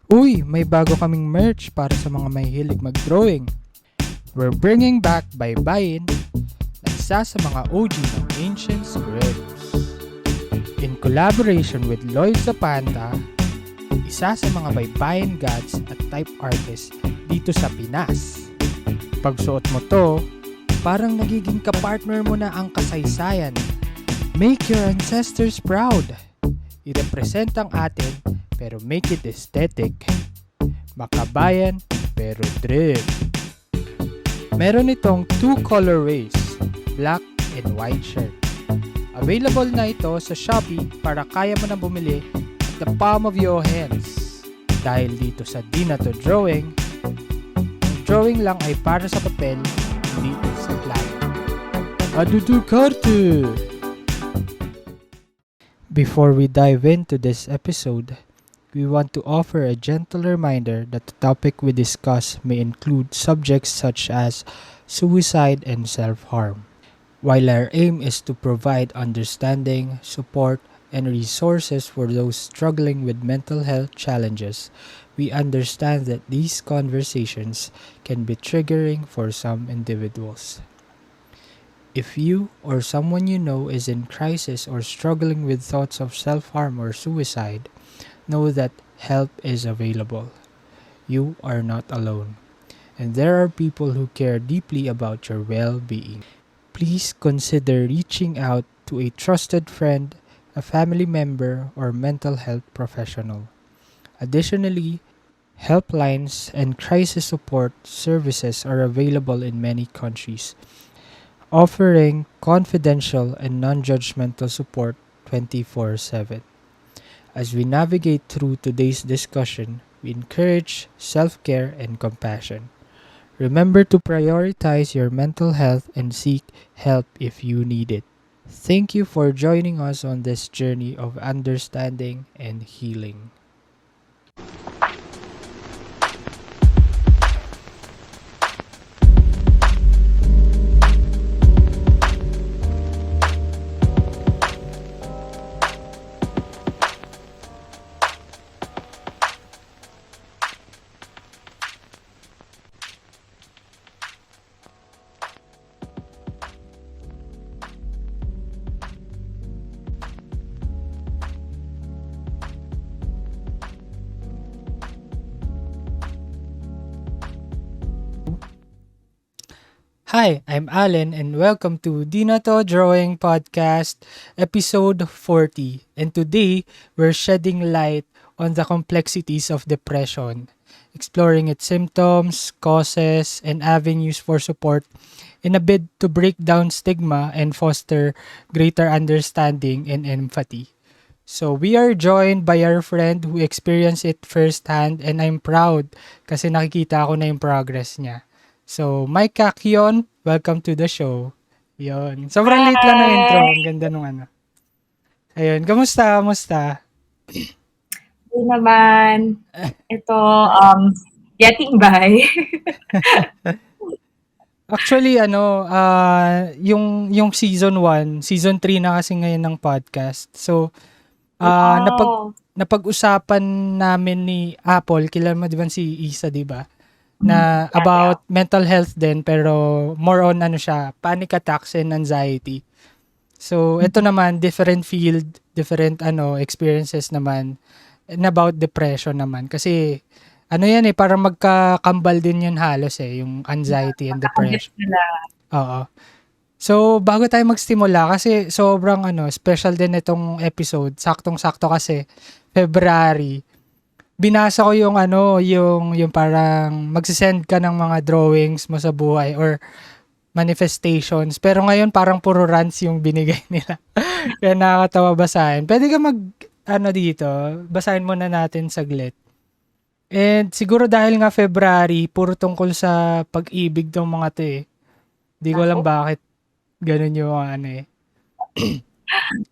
Uy, may bago kaming merch para sa mga mahilig mag-drawing. We're bringing back Baybayin na isa sa mga OG ng ancient scripts. In collaboration with Lloyd Zapanta, isa sa mga baybayin gods at type artist dito sa Pinas. Pagsuot mo to, parang nagiging kapartner mo na ang kasaysayan. Make your ancestors proud. I-represent ang atin pero make it aesthetic. Makabayan pero drip. Meron itong 2 colorways, black and white shirt. Available na ito sa Shopee para kaya mo na bumili at the palm of your hands. Dahil dito sa Di Na To Drawing, ang drawing lang ay para sa papel, hindi sa plano. Adudu karte! Before we dive into this episode, we want to offer a gentle reminder that the topic we discuss may include subjects such as suicide and self-harm. While our aim is to provide understanding, support, and resources for those struggling with mental health challenges, we understand that these conversations can be triggering for some individuals. If you or someone you know is in crisis or struggling with thoughts of self-harm or suicide, know that help is available. You are not alone. And there are people who care deeply about your well-being. Please consider reaching out to a trusted friend, a family member, or mental health professional. Additionally, helplines and crisis support services are available in many countries, offering confidential and non-judgmental support 24/7. As we navigate through today's discussion, we encourage self-care and compassion. Remember to prioritize your mental health and seek help if you need it. Thank you for joining us on this journey of understanding and healing. Hi, I'm Allen and welcome to Di Na To Drawing Podcast, episode 40. And today, we're shedding light on the complexities of depression, exploring its symptoms, causes, and avenues for support in a bid to break down stigma and foster greater understanding and empathy. So we are joined by our friend who experienced it firsthand and I'm proud kasi nakikita ko na yung progress niya. So, Mike Kakyon, welcome to the show. Yun. Sobrang late lang ng intro. Ang ganda nung ano. Ayun. Kamusta? Kamusta? Hindi naman. Ito, getting by. Actually, yung season 1, season 3 na kasi ngayon ng podcast. So, Wow. napag-usapan namin ni Apple, kilala mo di ba si Isa, di ba? Na about mental health din pero more on ano siya, panic attacks and anxiety. So ito naman different field, different experiences naman and about depression naman kasi ano yan parang magkakambal din yun halos yung anxiety and depression. Nila. Oo. So bago tayo magsimula kasi sobrang special din itong episode, saktong-sakto kasi February. Binasa ko yung yung parang magse-send ka ng mga drawings mo sa buhay or manifestations. Pero ngayon parang puro rants yung binigay nila. Kaya nakakatawa basahin. Pwede ka dito, basahin muna natin saglit. And siguro dahil nga February, puro tungkol sa pag-ibig tong mga to eh. Di ko alam bakit ganun yung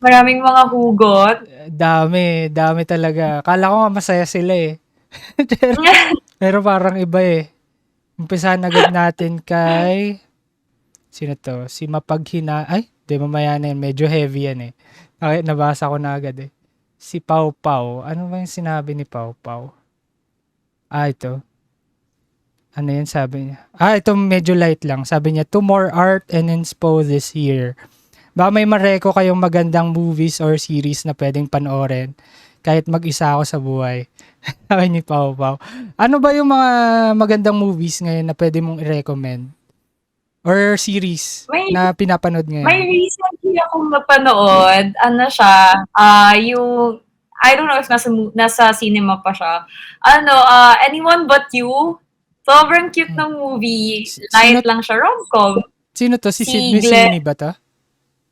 Maraming mga hugot. Dami talaga. Kala ko nga masaya sila eh. pero parang iba eh. Umpisahan agad natin kay sino to? Si Mapaghina. Ay, di mamaya na yan. Medyo heavy yan eh. Okay, nabasa ko na agad eh. Si Pau Pau. Ano ba yung sinabi ni Pau Pau? Ito. Ano yan sabi niya? Ito medyo light lang. Sabi niya, to more art and inspo this year. Baka may mareko kayong magandang movies or series na pwedeng panoorin kahit mag-isa ako sa buhay. Sabi ni Pau Pau. Ano ba yung mga magandang movies ngayon na pwede mong i-recommend? Or series May na pinapanood may ngayon? recently akong napanood, ano siya, yung I don't know if nasa cinema pa siya. Ano, Anyone But You. Sobrang cute ng movie. Sino, Light lang siya, rom-com. sino to? Si Si Sydney Sweeney Glenn. ba to?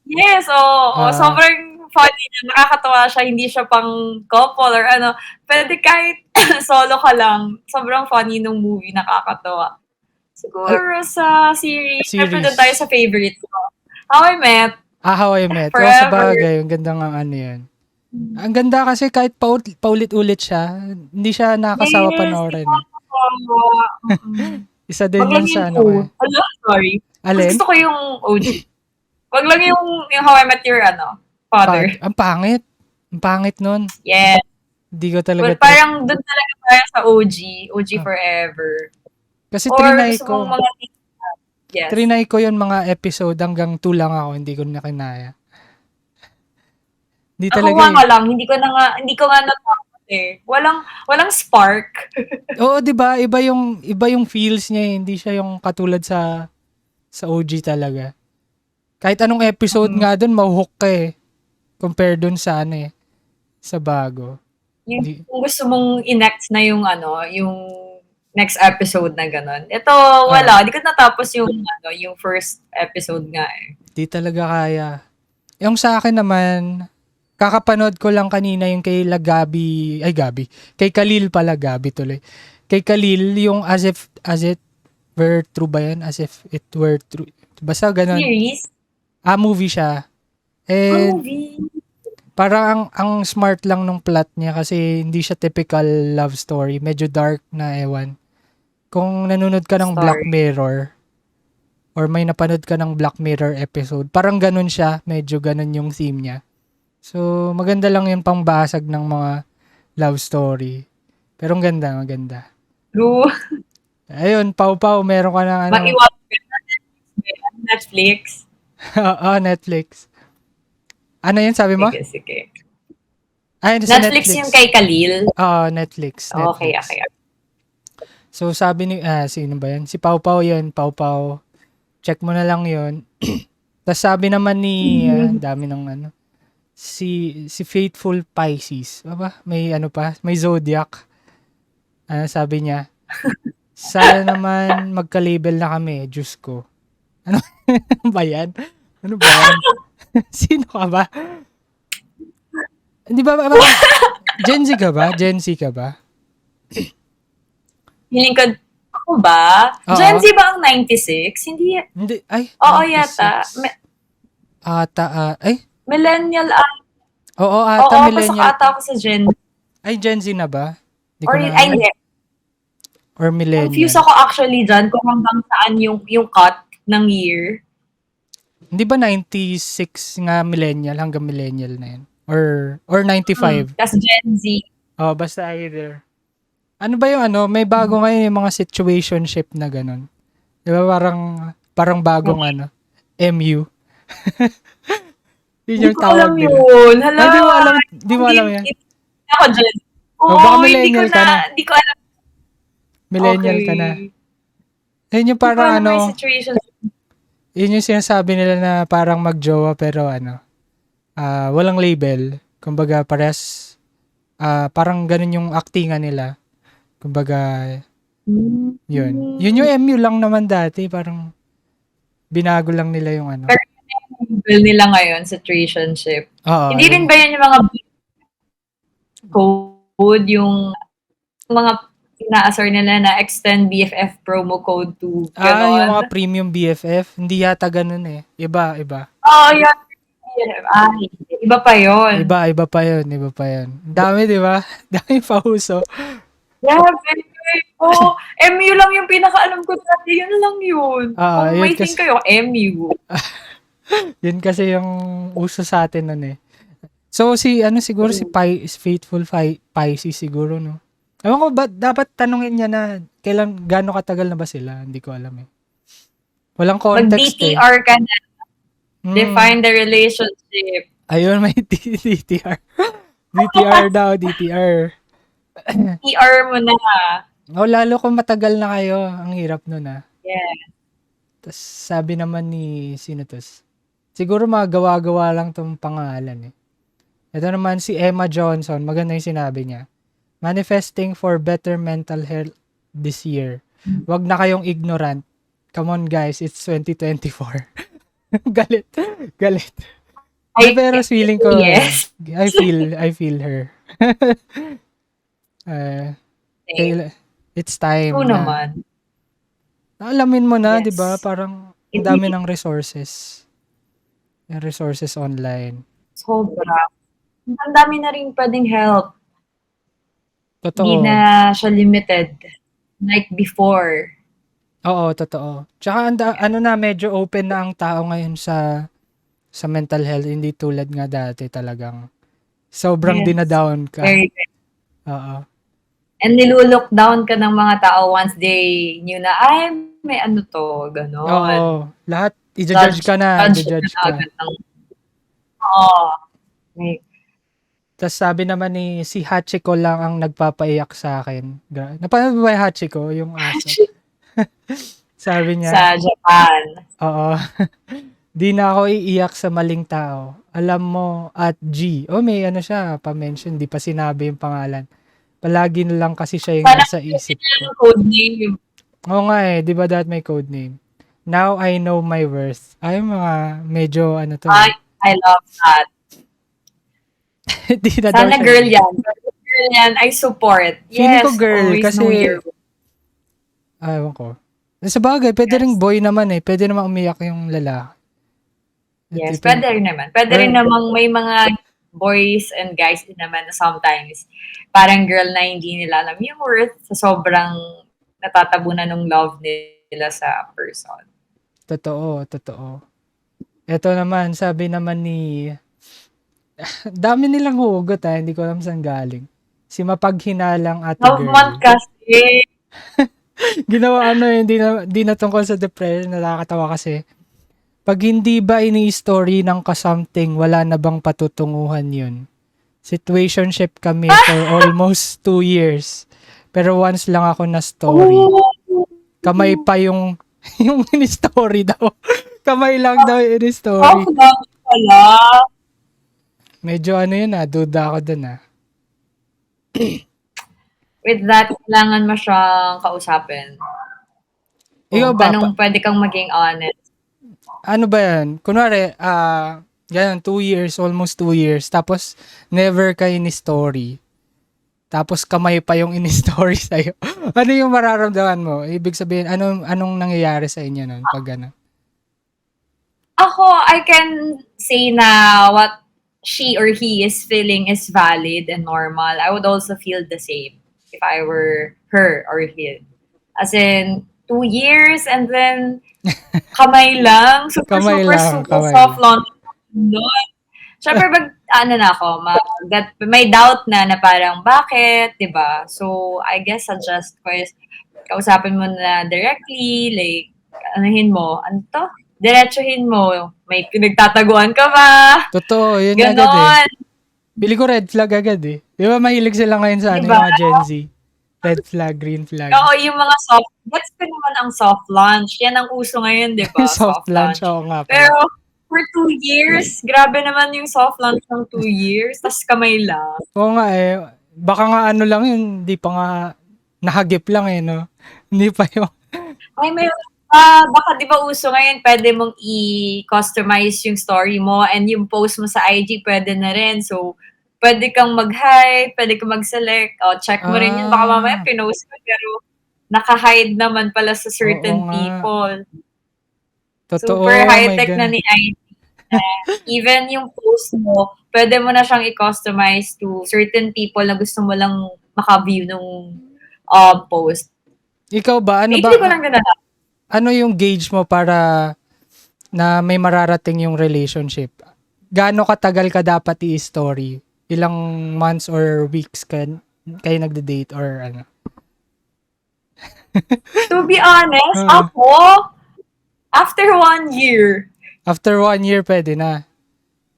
Yes, oo. Ah, Sobrang funny niya. Nakakatawa siya. Hindi siya pang couple or ano. Pwede kahit solo ka lang. Sobrang funny nung movie. Nakakatawa. al- Siguro sa series, syempre doon tayo series. sa favorite ko. How I Met How I Met. Oo, sa Forever. bagay. Ang ganda ng ano yan. Ang ganda kasi kahit paulit-ulit siya, hindi siya nakakasawa Yes, di panoorin ba? eh. Isa din Wag yun lang yung sa ano ko two. eh. Hello, sorry. Mas Alin? gusto ko yung OG. Wag lang yung How I Met Your Father. Ang pangit. Ang pangit nun. Yes. Hindi ko talaga Well, parang doon talaga tayo sa OG. OG Ah, forever. kasi Or gusto mong mga yes. trinay ko yun mga episode hanggang 2 lang ako, hindi ko na kinaya. Hindi Ako talaga nga lang, hindi ko nga natapos eh. Walang spark. Oo, 'di ba? Iba yung feels niya, eh. Hindi siya yung katulad sa OG talaga. Kahit anong episode nga doon, mahuhook ka eh. Compare doon sa ano eh, sa bago. Hindi. Kung gusto mong i-next na yung next episode na gano'n. Ito, Ah, wala. Hindi ko natapos yung first episode nga eh. di talaga kaya. Yung sa akin naman, kakapanood ko lang kanina yung kay Gabi. Kay Khalil pala, Gabi tuloy. Kay Khalil, yung as it were true ba yan? As if it were true. Basta ganun. Series? Movie siya. And Movie? parang ang smart lang nung plot niya kasi hindi siya typical love story. Medyo dark na ewan. Kung nanonood ka ng Black Story. Mirror or may napanood ka ng Black Mirror episode, parang ganun siya. Medyo ganun yung theme niya. So, maganda lang yung pangbasag ng mga love story. Pero ang ganda, maganda. True. Ayun, Pau Pau, meron ka ng ano. Mag-iwan ka na Netflix. Netflix. Ano yun sabi mo? Sige. Ayun, sa Netflix Netflix. yung kay Khalil. Netflix. Okay. So, sabi ni, sino ba yan? Si Pau Pau yun, Pau Pau. Check mo na lang yun. Tapos sabi naman ni, dami ng ano, si Faithful Pisces. Aba, may ano pa, may zodiac. Sabi niya, sana naman magka-label na kami, Diyos ko. Ano ba yan? Ano ba yan? Sino ka ba? Hindi ba, Gen Z ka ba? Gen Z ka ba? Feeling ko, ako ba? Oo. Gen Z ba ang 96? Hindi. Hindi, ay. Oo, 96. yata. Millennial. Oo, Oo, pasok millennial. ata ako sa Gen Z. Ay, Gen Z na ba? Di ko Or, na ay, alam. hindi. Or millennial. Confused ako actually dyan kung hanggang saan yung cut ng year. Hindi ba 96 nga millennial hanggang millennial na yan? Or 95? Kasi Gen Z. Basta either. Ano ba yung ano? May bago ngayon yung mga situationship na ganun. Di ba parang bagong ano? MU. Yun Hindi yung ko tawag alam nila. yun. Hala. Ay, di mo alam yan. Hindi ako Gen Z. baka Oo, hindi ko millennial ka na. Hindi ko alam. Millennial Okay. ka na. Yun yung Hindi ko parang alam may ano, situation. yun yung sinasabi nila na parang magjowa pero ano, walang label. Kumbaga pares, parang ganun yung actingan nila. Kumbaga, yun. Yun yung MU lang naman dati, parang binago lang nila yung ano. Pero yung nila ngayon, situationship. Oo, Hindi rin ba yun yung mga code, yung mga ina-assert nila na extend BFF promo code to gano'n? yung mga premium BFF, hindi yata ganun eh. Iba. Oo, yan. Ay, iba pa yun. Iba pa yun. Dami, di ba? Dami pa uso. Yeah, very good. Oh, MU lang yung pinakaalam ko dati. Yun lang yun. Kung yun may think kayo, MU. Yun kasi yung uso sa atin nun eh. So, siguro si Faithful Pisces siguro, no? Ewan ko ba, dapat tanungin niya na gaano katagal na ba sila? Hindi ko alam eh. Walang context eh. Mag-DTR ka na, Hmm. define the relationship. Ayun, may DTR. DTR daw, DTR. DTR mo na. O lalo kung matagal na kayo, ang hirap nun ah. Yeah. Tapos sabi naman ni sino to? Siguro magawa-gawa lang tong pangalan eh. Ito naman si Emma Johnson, maganda yung sinabi niya. Manifesting for better mental health this year. Wag na kayong ignorant. Come on guys, it's 2024. Galit. Galit. Pero feeling ko, Yes. I feel her. It's time True na. naman. Alamin mo na, Yes. 'di ba? Parang ang dami ng resources. Yung resources online. Sobra. Ang dami na rin pwedeng help. Hindi Totoo. na siya limited like before. Oo, totoo. Tsaka ano na, medyo open na ang tao ngayon sa mental health, hindi tulad nga dati talagang sobrang Yes. dinadown ka. Very good. Oo. And nilulook down ka ng mga tao once they knew na, ay, may ano to, gano'n. Oo. Lahat, i-judge ka na. I-judge ka. Oo. Like, Tapos sabi naman ni si Hachiko lang ang nagpapaiyak sa akin. Napanood mo ba yung Hachiko? Yung aso? Sabi niya. sa Japan. Oo. Di na ako iiyak sa maling tao. Alam mo, at G. May ano siya, pa-mention. Di pa sinabi yung pangalan. Palagi na lang kasi siya yung Parang nasa isip ko. code name. Oo nga eh. Di ba that may code name? Now I know my worth. Ay, mga medyo ano to. I love that. Di na Sana daw siya. girl yan. Girl yan, I support. Feeling Yes, ko girl always kasi know your worth. ewan ko. Sa bagay, pwede ring boy naman eh. Pwede naman umiyak yung lalaki. Yes, pwede rin naman. Pwede rin namang may mga boys and guys din naman na sometimes parang girl na hindi nila alam yung worth sa sobrang natatabunan ng love nila sa person. Totoo, totoo. Ito naman, sabi naman ni dami nilang hugot hindi ko alam saan galing. Si Mapaghinalang Ate Love Girl. month kasi. Ginawa hindi na tungkol sa depression, nakakatawa kasi. Pag hindi ba ini-story ng ka-something, wala na bang patutunguhan yun? Situationship kami for almost 2 years. Pero once lang ako na story. Kamay pa yung in-story daw. Kamay lang daw yung in-story. Pala. Medyo ano yun duda ako dun With that, kailangan mo siyang kausapin. Ikaw ba? Anong pwede kang maging honest? Ano ba yan? Kunwari, ganyan, 2 years, almost 2 years. Tapos, never ka in-story. Tapos, kamay pa yung in-story sa'yo. Ano yung mararamdaman mo? Ibig sabihin, anong nangyayari sa inyo nun? Pag ano? Ako, I can say na what she or he is feeling is valid and normal. I would also feel the same if I were her or him. As in, 2 years and then kamay lang. Super soft launch. Siyempre, na ako, may doubt na parang, bakit, diba? So, I guess suggest ko is, kausapin mo na directly, like, diretsuhin mo, may pinagtataguan ka ba? Totoo, yun Ganon. agad Pili ko red flag agad Di ba mahilig sila ngayon sa diba? yung mga Gen Z? Red flag, green flag. Oo, yung mga soft, gets ko naman ang soft launch. Yan ang uso ngayon, di ba? soft launch, oo nga. Pero, for 2 years, grabe naman yung soft launch ng 2 years, tas kamay lang. Oo nga baka nga ano lang yun, hindi pa nga nahagip lang no? Hindi pa yung... Ay, may baka di ba uso ngayon, pwede mong i-customize yung story mo and yung post mo sa IG, pwede na rin. So, pwede kang mag-hide, pwede kang mag-select, check mo rin yun. Baka mamaya pinost mo, pero naka-hide naman pala sa certain people. Totoo, super high-tech na ni IG. Even yung post mo, pwede mo na siyang i-customize to certain people na gusto mo lang maka-view nung post. Ikaw ba? Ano ba? Hindi ko lang ganun. Ano yung gauge mo para na may mararating yung relationship? Gaano katagal ka dapat i-story? Ilang months or weeks ka Kayo nagde-date or ano? To be honest, Ah, ako, after 1 year, after 1 year, pwede na.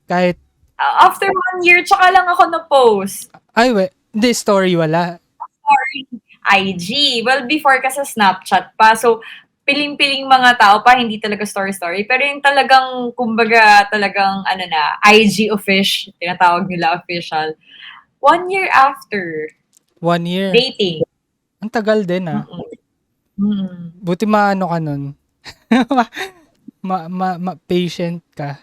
Kahit, after 1 year, tsaka lang ako na-post. ay, hindi, story wala. Sorry, IG. Well, before kasi Snapchat pa. So, piling-piling mga tao pa, hindi talaga story-story. Pero yung talagang, kumbaga, talagang, ano na, IG official, tinatawag nila official. 1 year after 1 year. dating. Ang tagal din, ah. Mm-mm. Mm. Buti maano ka nun. Patient ka.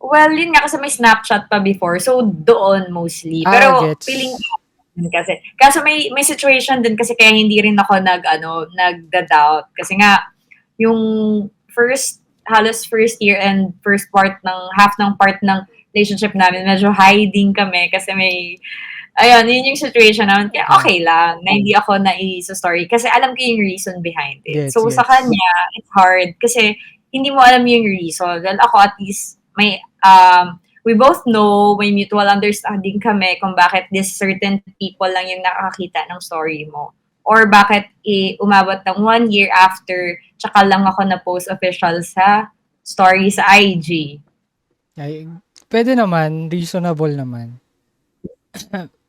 Well, yun nga kasi may Snapchat pa before. So, doon mostly. Ah, Pero, feeling gets. ko din kasi. Kaso may situation din kasi kaya hindi rin ako nagda-doubt. Kasi nga, yung halos first year and first part half ng part ng relationship namin, medyo hiding kami kasi yun yung situation namin. Kaya Ah, okay lang na hindi ako story kasi alam ko yung reason behind it. gets, So, sa gets. kanya, it's hard kasi hindi mo alam yung reason. Well, ako at least we both know, may mutual understanding kami kung bakit this certain people lang yung nakakita ng story mo. Or bakit umabot ng 1 year after, tsaka lang ako na-post official sa story sa IG. Ay, pwede naman, reasonable naman.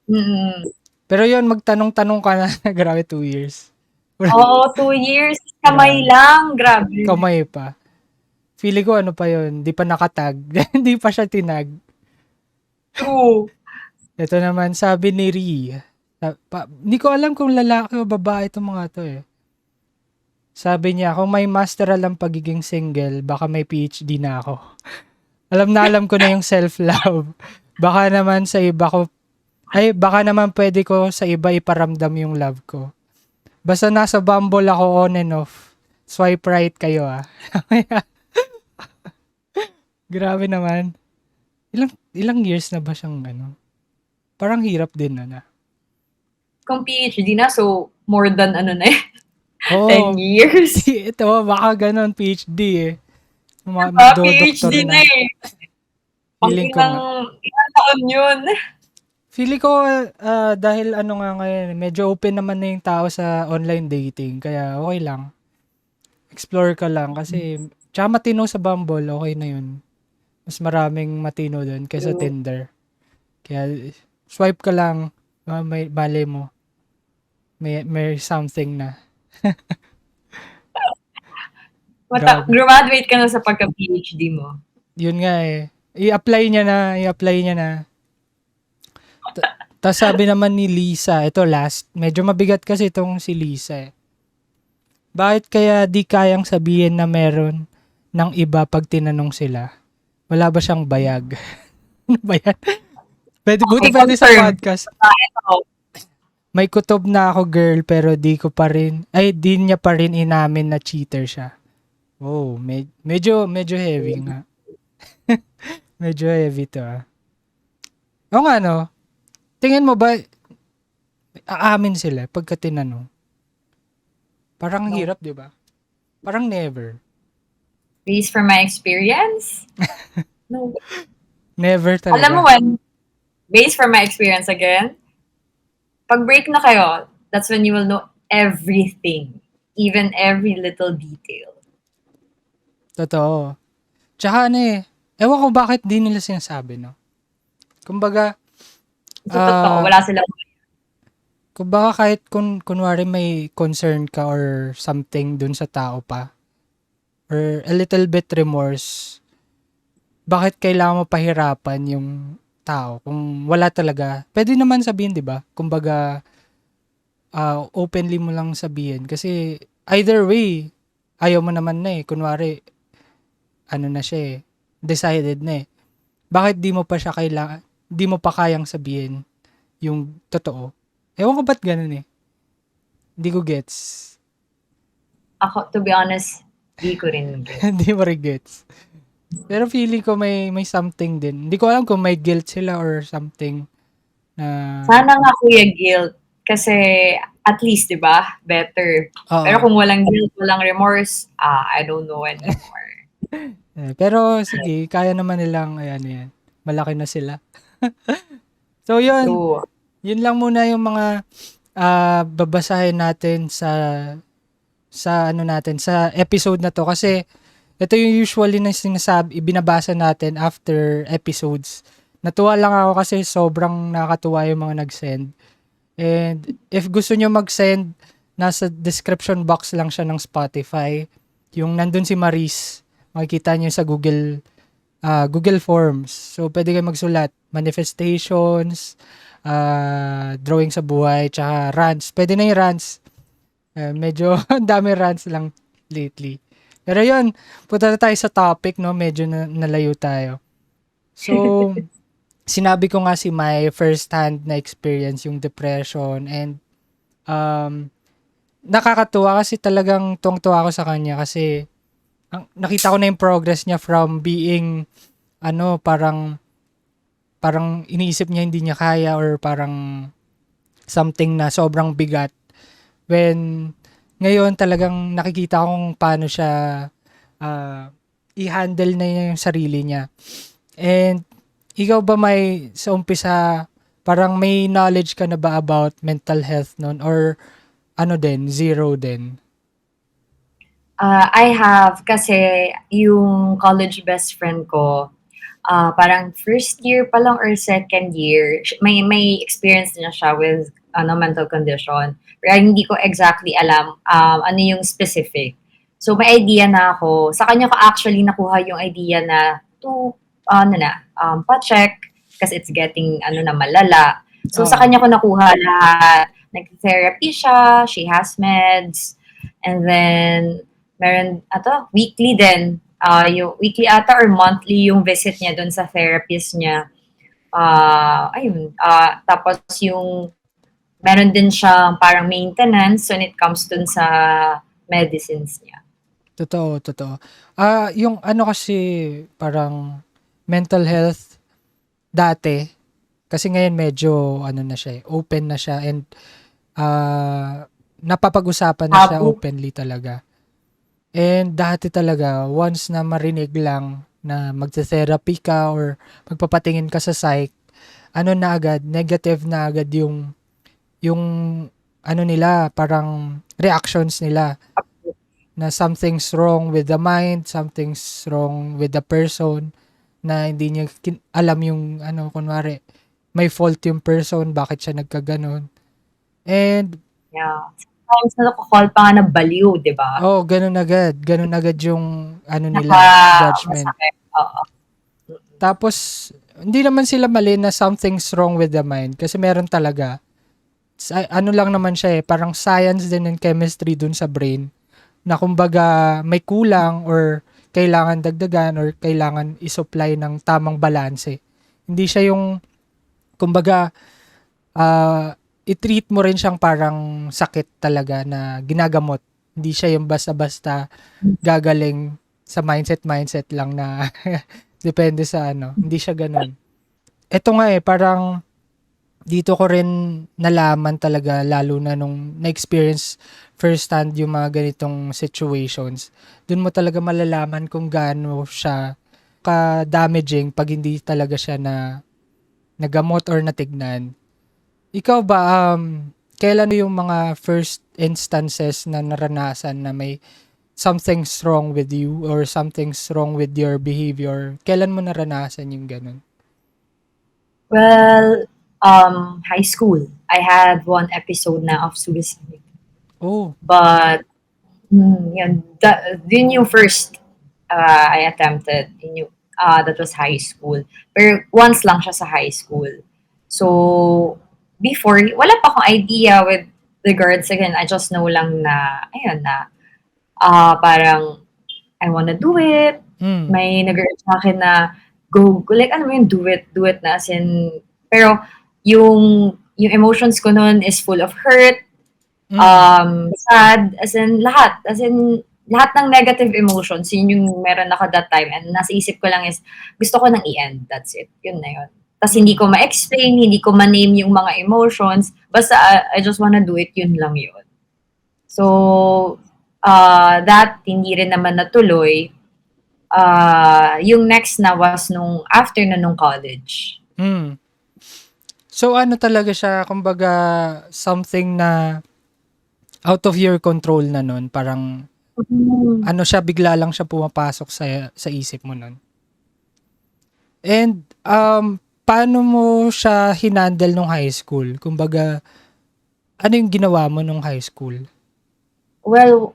Mm. Pero yun, magtanong-tanong ka na, grabe 2 years. Oo, 2 years. Kamay Grabe. lang. Grabe. Kamay pa. Feeling ko ano pa yun, di pa nakatag. Di pa siya tinag. True. Ito naman, sabi ni Ri. Hindi ko alam kung lalaki o babae itong mga to eh. Sabi niya, kung may masteral ang pagiging single, baka may PhD na ako. Alam ko na yung self-love. Baka naman sa iba ko, baka naman pwede ko sa iba iparamdam yung love ko. Basta nasa Bumble ako on and off. Swipe right kayo ah. Grabe naman. Ilang years na ba siyang ano? Parang hirap din na. Kung PhD na, so more than 10 Oo. years. Ito, baka ganon PhD eh. PhD Doktor na na. eh. Pang Feeling ko nga. ilang taon yun. Feeling ko dahil ano nga ngayon, medyo open naman na yung tao sa online dating. Kaya okay lang. Explore ka lang kasi tsaka matino sa Bumble, okay na yun. Mas maraming matino doon kaysa True. Tinder. Kaya swipe ka lang, may bale mo. May something na. Grabe. Graduate ka na sa pagka-PhD mo. Yun nga eh. I-apply niya na. Tapos sabi naman ni Lisa, ito last, medyo mabigat kasi itong si Lisa eh. Bakit kaya di kayang sabihin na meron ng iba pag tinanong sila? Wala ba siyang bayag? Ano ba yan? Buti Okay, pwede sa confirm. podcast. Ito. May kutob na ako girl pero di niya pa rin inamin na cheater siya. Oh, medyo heavy nga. Medyo heavy to ah. O nga no, tingin mo ba aamin sila pagka tinanong? Parang No. hirap, di ba? Parang never. Based from my experience? No. Never Alam mo talaga. based from my experience again, pag break na kayo, that's when you will know everything. Even every little detail. Totoo. Tsaka ano eh, ewan ko bakit di nila sinasabi, no? Kumbaga, So, totoo, wala silang kahit kunwari may concern ka or something dun sa tao pa, or a little bit remorse, bakit kailangan mo pahirapan yung tao kung wala talaga? Pwede naman sabihin, di ba? Kumbaga, openly mo lang sabihin. Kasi either way, ayaw mo naman na eh. Kunwari, ano na siya eh, decided na eh. Bakit di mo pa kayang sabihin yung totoo? Ewan ko ba't ganun eh. Hindi ko gets. ako, to be honest, di ko rin get. Hindi mo rin gets. Pero feeling ko may something din. Hindi ko alam kung may guilt sila or something na Sana nga kuya guilt. Kasi at least, di ba? Better. Pero oo. kung walang guilt, walang remorse, I don't know anymore. Pero sige, kaya naman nilang ayan yan. Malaki na sila. So yun, True. Yun lang muna yung mga babasahin natin sa episode na 'to kasi ito yung usually na binabasa natin after episodes. Natuwa lang ako kasi sobrang nakakatuwa yung mga nag-send. And if gusto nyo mag-send, nasa description box lang siya ng Spotify. Yung nandun si Maris, makikita nyo sa Google Forms. So, pwede kayo magsulat. Manifestations, drawing sa buhay, tsaka rants. Pwede na yung rants. Medyo ang dami rants lang lately. Pero yun, punta na tayo sa topic, no? Medyo nalayo tayo. So, sinabi ko nga si my first-hand na experience yung depression and um, nakakatuwa kasi talagang tuwang-tuwa ako sa kanya kasi nakita ko na yung progress niya from being parang iniisip niya hindi niya kaya or parang something na sobrang bigat when ngayon talagang nakikita kong paano siya i-handle na niya yung sarili niya. And ikaw ba sa umpisa parang may knowledge ka na ba about mental health nun or zero din? I have kasi yung college best friend ko, parang first year pa lang or second year, may experience na siya with mental condition. Pero hindi ko exactly alam ano yung specific. So may idea na ako. Sa kanya ko actually nakuha yung idea na pa-check kasi it's getting malala. So sa Oo. kanya ko nakuha lahat. Nag-therapy siya, she has meds, and then meron weekly din. Yung weekly ata or monthly yung visit niya doon sa therapist niya. Tapos yung meron din siyang parang maintenance when it comes dun sa medicines niya. Totoo, totoo. Yung kasi parang mental health dati kasi ngayon medyo na siya, open na siya and napapag-usapan na siya Taboo. openly talaga. And dati talaga once na marinig lang na magte-therapy ka or magpapatingin ka sa psych, na agad, negative na agad yung nila, parang reactions nila na something's wrong with the mind, something's wrong with the person, na hindi niya alam yung kunwari, may fault yung person, bakit siya nagkaganon. And, Yeah. Sometimes nako-call pa nga na baliw, di ba? ganun agad yung nila, judgment. Masakit. Oo. Tapos, hindi naman sila mali na something's wrong with the mind kasi meron talaga. Lang naman siya parang science din and chemistry dun sa brain na kumbaga may kulang or kailangan dagdagan or kailangan i-supply ng tamang balanse. Hindi siya yung kumbaga i-treat mo rin siyang parang sakit talaga na ginagamot. Hindi siya yung basta-basta gagaling sa mindset lang na depende sa Hindi siya ganun. Ito nga parang dito ko rin nalaman talaga lalo na nung na-experience firsthand yung mga ganitong situations. Doon mo talaga malalaman kung gaano siya ka-damaging pag hindi talaga siya nagamot or natignan. Ikaw ba, kailan yung mga first instances na naranasan na may something's wrong with you or something's wrong with your behavior? Kailan mo naranasan yung ganun? Well, high school. I had one episode na of suicide. Oh, But, yun yung first I attempted. That was high school. Pero once lang siya sa high school. So, before, wala pa akong idea with regards again. I just know lang na, parang, I wanna do it. May nag-urge sa akin na, go, like, do it na, as in, pero, yung emotions ko noon is full of hurt, sad, as in, lahat ng negative emotions, yun yung meron ako that time. And nasa isip ko lang is, gusto ko nang i-end. That's it. Yun na yun. Tapos hindi ko ma-explain, hindi ko ma-name yung mga emotions. Basta, I just wanna do it. Yun lang yun. So, that hindi rin naman natuloy. Yung next na was after nung college. So ano talaga siya, kumbaga something na out of your control na nun, parang Mm. ano siya, bigla lang siya pumapasok sa isip mo nun. And paano mo siya hinandle nung high school? Kumbaga, ano yung ginawa mo nung high school? Well,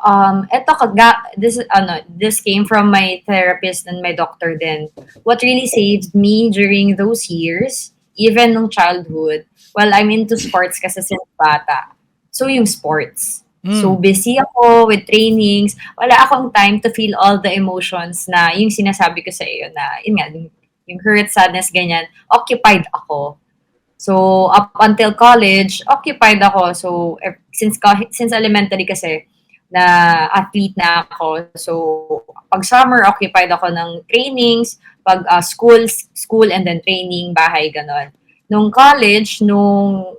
this came from my therapist and my doctor then. What really saved me during those years, even nung childhood, well, I'm into sports kasi since bata. So, yung sports. So, Mm. busy ako with trainings. Wala akong time to feel all the emotions na yung sinasabi ko sa iyo na, yun nga, yung hurt, sadness, ganyan. Occupied ako. So, up until college, occupied ako. So, since elementary kasi, na athlete na ako. So, pag summer, occupied ako ng trainings, pag school and then training, bahay, ganon. Nung college, nung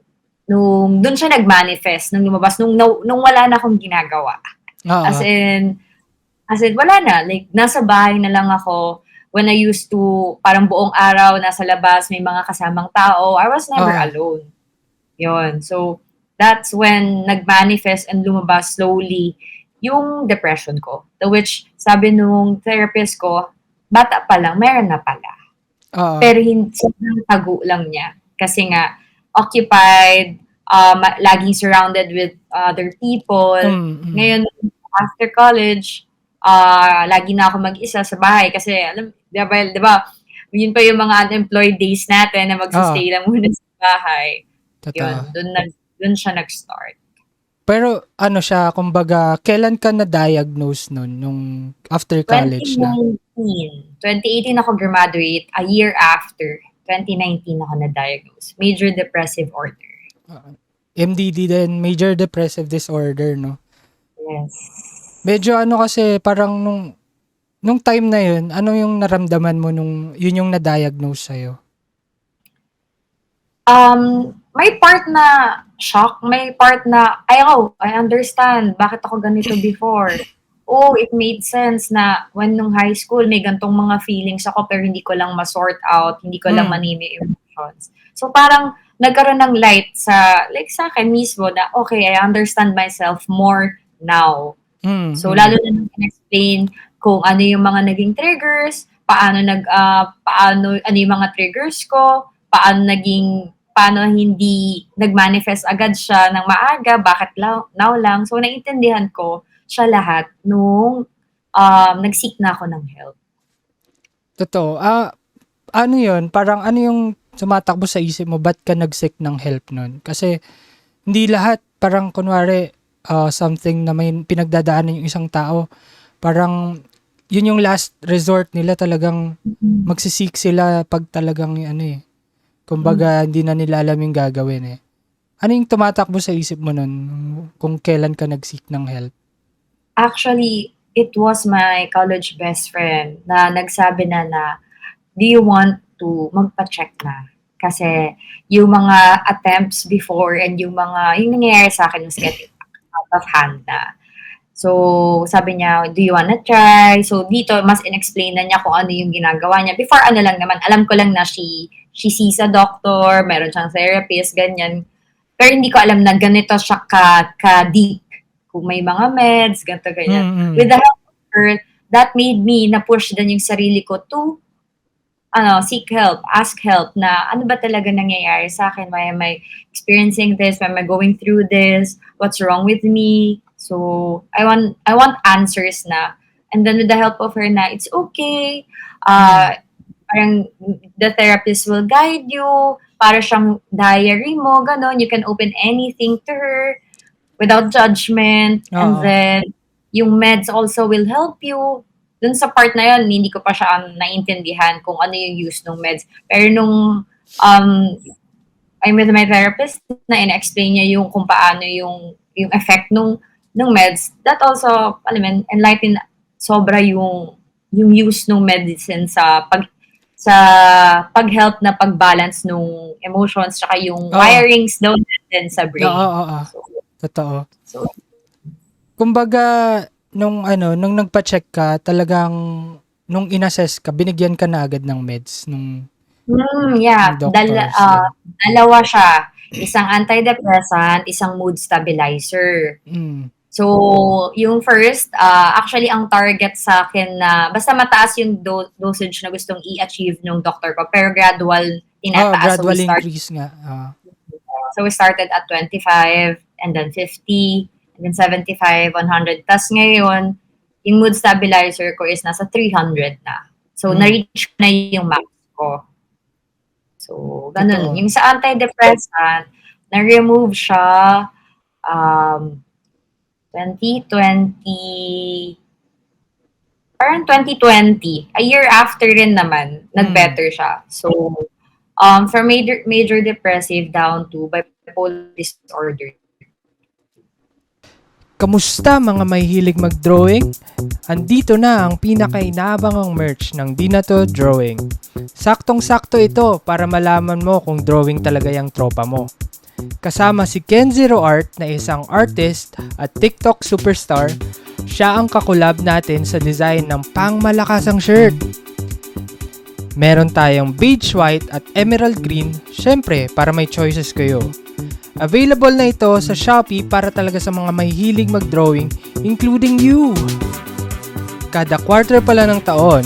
doon siya nag-manifest, nung lumabas, nung wala na akong ginagawa. As Oo. in, wala na. Like, nasa bahay na lang ako. When I used to, parang buong araw, nasa labas, may mga kasamang tao, I was never Oo. alone. Yun. So, that's when nag-manifest and lumabas slowly yung depression ko. To which, sabi nung therapist ko, bata pa lang, meron na pala. Oo. Pero hindi, sobrang tago lang niya. Kasi nga, occupied, laging surrounded with other people. Mm. Ngayon, after college, lagi na ako mag-isa sa bahay kasi, di ba, yun pa yung mga unemployed days natin na Oo. magsistay lang muna sa bahay. Totoo. Yun, dun siya nag-start. Pero ano siya, kumbaga, kailan ka na-diagnose nun? Nung after college na? 2018 ako graduate, a year after. 2019 ako na-diagnose. Major depressive order. MDD din, major depressive disorder, no? Yes. Medyo ano kasi, parang nung time na yun, ano yung naramdaman mo nung yun yung na-diagnose sa'yo? May part na shock, may part na, I understand, bakit ako ganito before? Oh, it made sense na when nung high school, may gantong mga feelings ako pero hindi ko lang ma-sort out, hindi ko lang Mm. manimi emotions. So parang nagkaroon ng light like sa akin mismo na, okay, I understand myself more now. So lalo na nung in-explain kung ano yung mga naging triggers, paano ano yung mga triggers ko, paano hindi nag-manifest agad siya ng maaga, bakit now lang. So naiintindihan ko siya lahat nung nag-seek na ako ng help. Totoo. Ano yun? Parang ano yung tumatakbo sa isip mo? Ba't ka nag-seek ng help nun? Kasi hindi lahat, parang kunwari, something na may pinagdadaanan yung isang tao, parang yun yung last resort nila, talagang magsisik sila pag talagang ano eh. Kumbaga, hindi na nila alam yung gagawin eh. Ano yung tumatakbo sa isip mo nun kung kailan ka nag-seek ng help? Actually, it was my college best friend na nagsabi na, do you want to magpa-check na? Kasi yung mga attempts before and yung nangyayari sa akin was getting out of hand na. So, sabi niya, do you wanna try? So, dito, mas in-explain na niya kung ano yung ginagawa niya. Before, ano lang naman, alam ko lang na she sees a doctor, meron siyang therapist, ganyan. Pero hindi ko alam na ganito siya ka-deep. Kung may mga meds, ganito, ganyan. With the help of her, that made me na-push din yung sarili ko to seek help, ask help na ano ba talaga nangyayari sa akin? Why am I experiencing this? Why am I going through this? What's wrong with me? So, I want answers na. And then with the help of her na, it's okay. Parang the therapist will guide you. Para siyang diary mo, ganon. You can open anything to her without judgment. And Oo. then, yung meds also will help you. Dun sa part na yun, hindi ko pa siya naintindihan kung ano yung use ng meds. Pero nung I'm with my therapist na in-explain niya yung kung paano yung effect ng meds, that also, enlighten sobra yung use ng medicine sa pag-help na pag-balance nung emotions tsaka yung wirings daw natin sa brain. Oo. Totoo. So, kumbaga, nung nagpa-check ka, talagang nung inassess ka, binigyan ka na agad ng meds nung Yeah, Yung doctors, yan. dalawa siya. Isang antidepressant, isang mood stabilizer. Mm. So, yung first, actually ang target sa akin na basta mataas yung dosage na gustong i-achieve ng doctor ko, pero gradual Oo, tinataas. gradual increase nga. So we started at 25 and then 50 and then 75, 100. Tas ngayon, yung mood stabilizer ko is nasa 300 na. So, Mm, na-reach na yung max ko. So, ganun. totoo. Yung sa antidepressant, na-remove siya um, 2020, parang 2020. A year after rin naman, Mm. nag-better siya. So, from major depressive down to bipolar disorder. Kamusta mga may hilig mag-drawing? Andito na ang pinaka-inaabangang merch ng Di Na To Drawing. Saktong-sakto ito para malaman mo kung drawing talaga yung tropa mo. Kasama si Ken Zero Art na isang artist at TikTok superstar, siya ang kakulab natin sa design ng pangmalakasang shirt. Meron tayong beige white at emerald green, syempre para may choices kayo. Available na ito sa Shopee para talaga sa mga may hilig mag-drawing, including you! Kada quarter pala ng taon,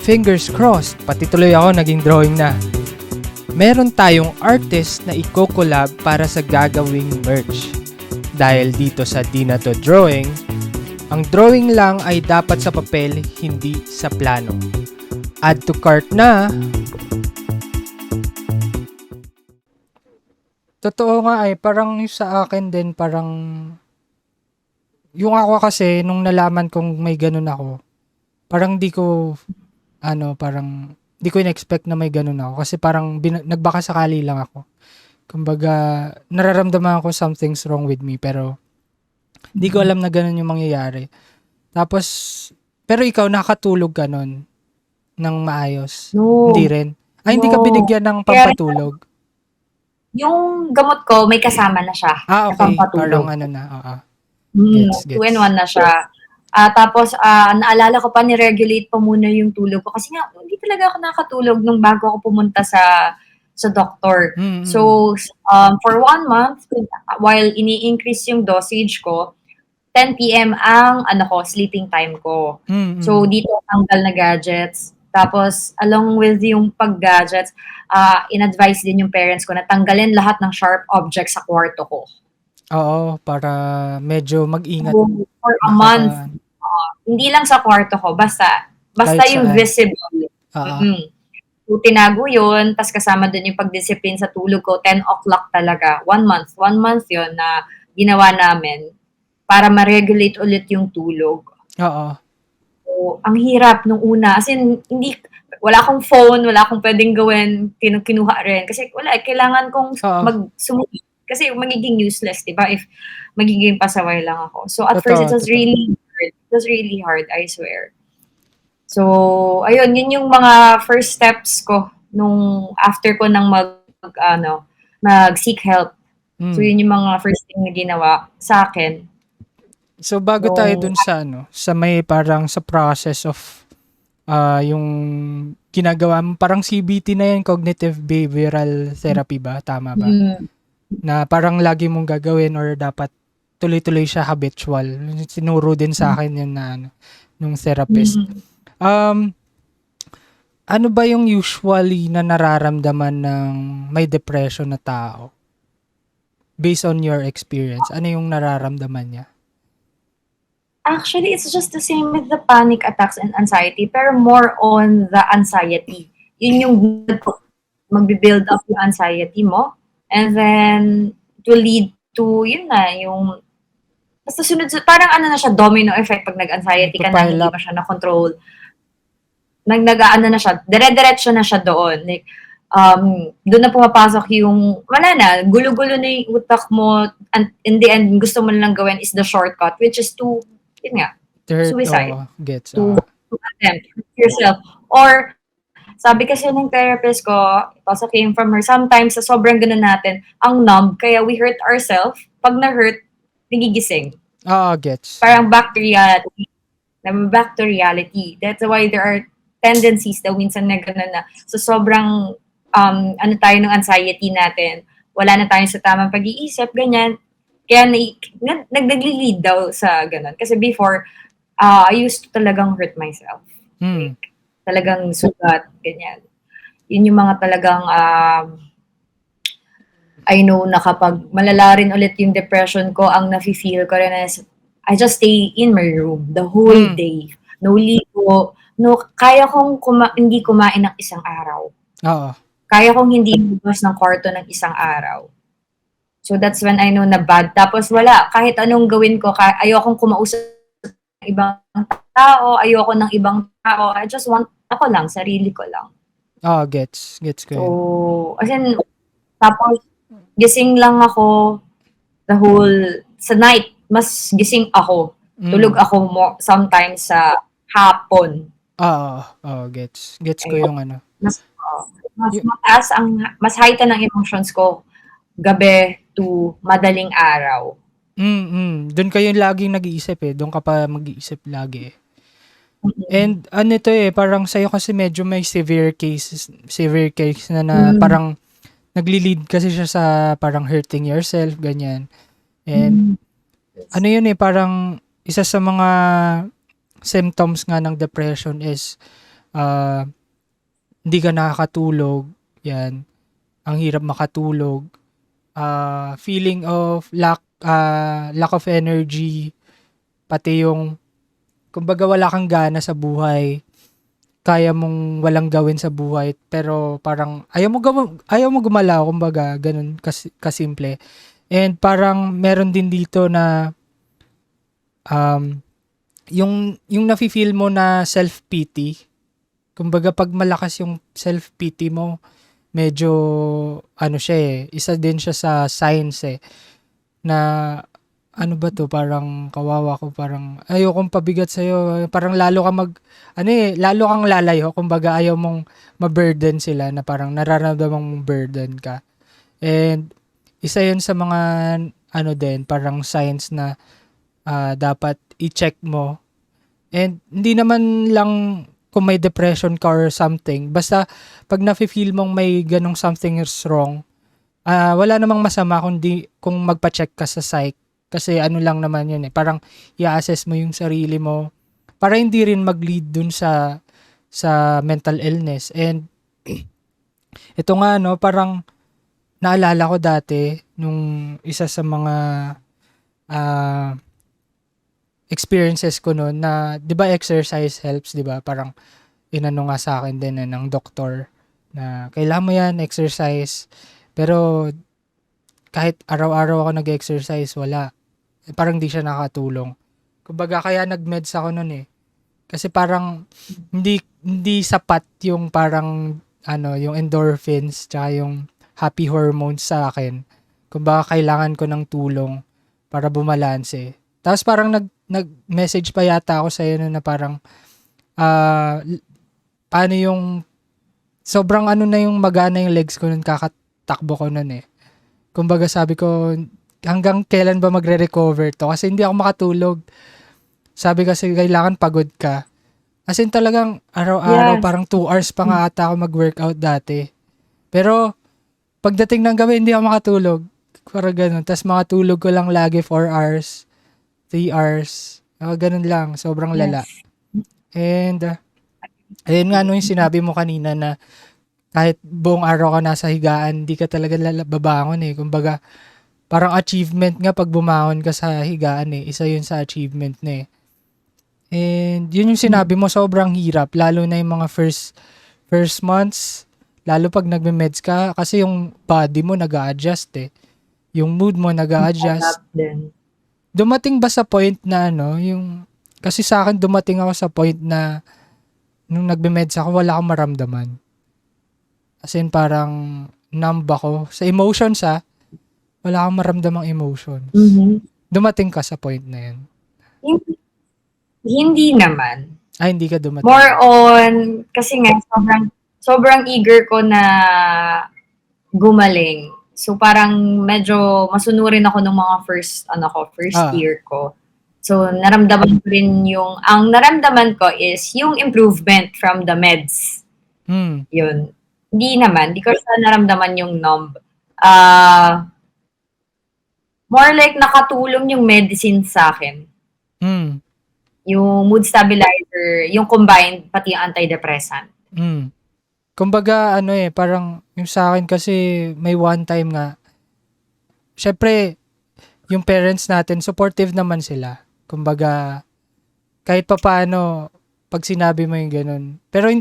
fingers crossed, pati tuloy ako naging drawing na. Meron tayong artist na i-collab para sa gagawing merch. Dahil dito sa Di Na To Drawing, ang drawing lang ay dapat sa papel, hindi sa plano. Add to cart na! Totoo nga ay parang yung sa akin din parang yung ako kasi nung nalaman kong may ganun ako, parang di ko parang di ko in-expect na may ganun ako kasi parang nagbaka sakali lang ako. Kumbaga nararamdaman ko something's wrong with me pero di ko alam na ganun yung mangyayari. Tapos pero ikaw nakatulog ka nun ng maayos. Hindi No, rin. Ay, hindi ka no. binigyan ng Kaya pampatulog. yung gamot ko, may kasama na siya na Okay. Parang pampatulog. ano na. Gets, Two in gets. one na siya. Tapos, naalala ko pa, ni-regulate pa muna yung tulog ko. Kasi nga, hindi talaga ako nakatulog nung bago ako pumunta sa doktor. Mm. So, for 1 month, while ini-increase yung dosage ko, 10 p.m. ang sleeping time ko. So, Mm. dito tanggal na gadgets. Tapos, along with yung pag-gadgets, in-advise din yung parents ko na tanggalin lahat ng sharp objects sa kwarto ko. Oo, para medyo mag-ingat So, for a month, hindi lang sa kwarto ko, basta kahit yung saan. visible. Oo. So, tinago yun, tas kasama dun yung pagdisiplin sa tulog ko, 10 o'clock talaga. 1 month. 1 month yun na ginawa namin para ma-regulate ulit yung tulog. Oo. So, ang hirap nung una. As in, wala akong phone, wala akong pwedeng gawin, kinuha rin. Kasi wala, kailangan kong Oo. sumunod. Kasi magiging useless, di ba? If magiging pasaway lang ako. So, at first, it was Totoo. really hard. It was really hard, I swear. So, ayun, yun yung mga first steps ko nung after ko nang mag-seek help. So, Mm. yun yung mga first thing na ginawa sa akin. So bago tayo dun sa sa may parang sa process of yung ginagawa mo, parang CBT na yan, cognitive behavioral therapy ba? Tama ba? Na parang lagi mong gagawin or dapat tuloy-tuloy siya habitual. Sinuro din sa akin yun na nung therapist. Ano ba yung usually na nararamdaman ng may depression na tao? Based on your experience, ano yung nararamdaman niya? Actually, it's just the same with the panic attacks and anxiety, pero more on the anxiety. Yun yung magbi-build up yung anxiety mo. And then, to lead to, yun na, yung basta sunod, parang na siya, domino effect pag nag-anxiety ka na, hindi mo siya na-control. Nag-ano na siya, dire-diretso na siya doon. Like, doon na pumapasok yung, wala na, gulo-gulo na yung utak mo, and in the end, gusto mo lang gawin is the shortcut, which is to, yun nga, suicide. Gets. To attempt yourself. Or, sabi kasi ng therapist ko, it also came from her, sometimes sa sobrang ganun natin, ang numb, kaya we hurt ourselves, pag na-hurt, nagigising. Gets. Parang back to reality. Back to reality. That's why there are tendencies daw minsan na gano'n na so sobrang ano tayo ng anxiety natin, wala na tayo sa tamang pag-iisip, ganyan. Kaya nag-lead daw sa ganun. Kasi before, I used to talagang hurt myself. Hmm. Like, talagang sugat, ganyan. Yun yung mga talagang, I know na kapag malala rin ulit yung depression ko, ang nafe-feel ko rin is, I just stay in my room the whole Hmm. day. No ligo, kaya kong hindi kumain ng isang araw. Oo. Kaya kong hindi lumabas ng kwarto ng isang araw. So that's when I know na bad. Tapos wala, kahit anong gawin ko, ayokong kumausap ng ibang tao, ayoko ng ibang tao. I just want ako lang, sarili ko lang. Oo, gets ko So, yun. as in, tapos gising lang ako the whole, sa night, mas gising ako. Tulog ako sometimes sa hapon. Oo, gets ko Ayun. yung ano. Mas mataas mas heighten ang emotions ko gabi to madaling araw. Doon kayo laging nag-iisip doon ka pa mag-iisip lagi eh. Mm. And ano to parang sa'yo kasi medyo may severe case na parang nagli-lead kasi siya sa parang hurting yourself, ganyan. And ano yun parang isa sa mga symptoms nga ng depression is hindi ka nakakatulog, yan. Ang hirap makatulog. Feeling of lack of energy, pati yung kumbaga wala kang gana sa buhay, kaya mong walang gawin sa buhay, pero parang ayaw mo gumalaw, kumbaga ganun kasimple. And parang meron din dito na yung nafe-feel mo na self-pity. Kumbaga pag malakas yung self-pity mo, medyo ano siya isa din siya sa signs na ano ba to, parang kawawa ko, parang ayokong pabigat sa'yo, parang lalo ka lalo kang lalayo, kumbaga ayaw mong ma-burden sila, na parang nararamdaman mong burden ka. And isa yun sa mga ano din, parang signs na dapat i-check mo. And hindi naman lang kung may depression ka or something, basta pag nafe-feel mong may ganong something is wrong, wala namang masama kung magpa-check ka sa psych. Kasi ano lang naman yun parang i-assess mo yung sarili mo para hindi rin mag-lead dun sa mental illness. And ito nga parang naalala ko dati nung isa sa mga experiences ko noon na 'di ba exercise helps, 'di ba? Parang inano nga sa akin din ng doktor na kailangan mo yan, exercise. Pero kahit araw-araw ako nag-exercise, wala. Parang di siya nakatulong. Kumbaga kaya nag-meds ako nun Kasi parang hindi sapat yung parang yung endorphins tsaka yung happy hormones sa akin. Kumbaga kailangan ko ng tulong para bumalanse. Tapos parang nag-message pa yata ako sa iyo na parang paano yung sobrang na yung magana yung legs ko nun, kakatakbo ko nun Kumbaga sabi ko, hanggang kailan ba magre-recover to? Kasi hindi ako makatulog. Sabi kasi kailangan pagod ka. As in talagang araw-araw, parang 2 hours pa nga ata ako mag-workout dati. Pero pagdating ng gabi, hindi ako makatulog. Parang ganun. Tapos makatulog ko lang lagi 4 hours, 3 hours. Ganun lang. Sobrang lala. And ayun nga yung sinabi mo kanina na kahit buong araw ka nasa higaan, hindi ka talaga babangon Kumbaga, parang achievement nga pag bumangon ka sa higaan Isa yun sa achievement na And yun yung sinabi mo, sobrang hirap. Lalo na yung mga first months. Lalo pag nagme-meds ka, kasi yung body mo nag-a-adjust Yung mood mo nag-a-adjust. Dumating ba sa point na kasi sa akin dumating ako sa point na nung nagme-meds ako, wala akong maramdaman. As in parang numb ako. Sa emotions wala akong maramdamang emotions. Dumating ka sa point na yun? Hindi naman. Hindi ka dumating? More on, kasi nga sobrang eager ko na gumaling. So parang medyo masunurin ako ng mga first year ko. So naramdaman ko rin ang naramdaman ko is yung improvement from the meds. Yun. Hindi naman, 'di ko siya naramdaman yung numb. Ah, more like nakatulong yung medicine sa'kin. Hmm, Yung mood stabilizer, yung combined, pati yung antidepressant. hmm. Kumbaga ano, parang yung sa'kin kasi may one time nga, siyempre yung parents natin supportive naman sila. Kumbaga kahit papaano 'pag sinabi mo yung gano'n. Pero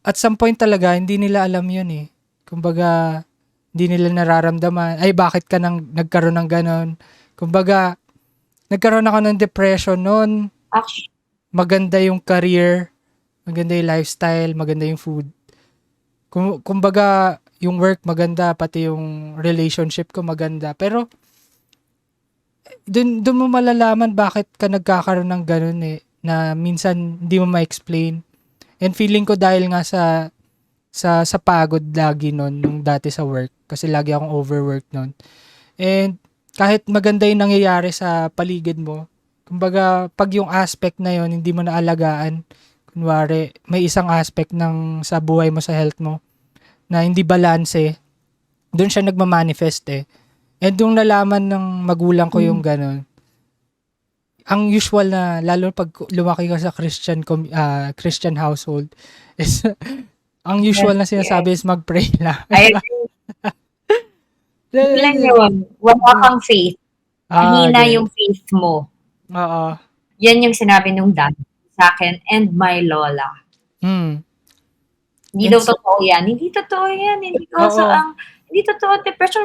at some point talaga hindi nila alam yun, Kumbaga hindi nila nararamdaman, "Ay bakit ka nagkaroon ng gano'n?" Kumbaga nagkaroon ako ng depression no'n. Actu Maganda yung career, maganda yung lifestyle, maganda yung food. Kumbaga yung work maganda, pati yung relationship ko maganda. Pero dun mo malalaman bakit ka nagkakaroon ng gano'n, na minsan hindi mo ma-explain. And feeling ko dahil nga sa pagod lagi nun nung dati sa work, kasi lagi akong overwork nun. And kahit maganda yung nangyayari sa paligid mo, kumbaga 'pag yung aspect na yun hindi mo naalagaan, kunwari may isang aspect sa buhay mo, sa health mo na hindi balanse, dun siya nagma-manifest, And yung nalaman ng magulang ko yung gano'n, ang usual na lalo 'pag lumaki ka sa Christian household is ang yes, usual na yes. sinasabi is mag-pray lang, 'di I ba? agree. Yun lang yun, wala kang faith. Mahina Ganun. yung faith mo. Oo. Yan yung sinabi nung dad sa'kin and my lola. Hmm. Hindi And daw totoo yan. Hindi totoo yan. Hindi cause oo. hindi totoo depression,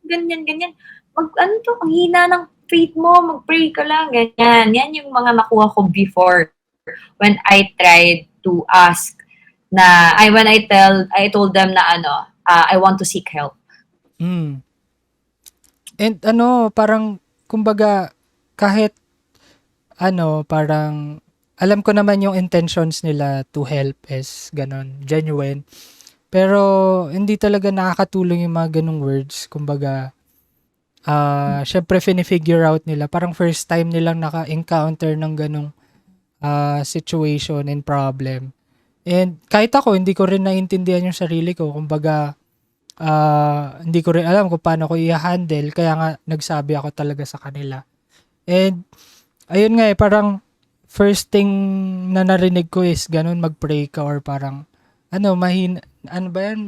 ganyan, ganyan. Ano 'to, ang hina ng faith mo, mag-pray ka lang, ganyan. Yan yung mga nakuha ko before when I tried to ask when I told them na I want to seek help. Hmm. And ano, parang kumbaga kahit parang alam ko naman yung intentions nila to help is gano'n, genuine. Pero hindi talaga nakakatulong yung mga gano'ng words. Kumbaga, siyempre fini-figure out nila. Parang first time nilang naka-encounter ng gano'ng situation and problem. And kahit ako, hindi ko rin naiintindihan yung sarili ko. Kumbaga, hindi ko rin alam kung paano ko i-handle. Kaya nga, nagsabi ako talaga sa kanila. And, ayun nga parang first thing na narinig ko is ganun, mag-pray ka or parang, ano ba yan?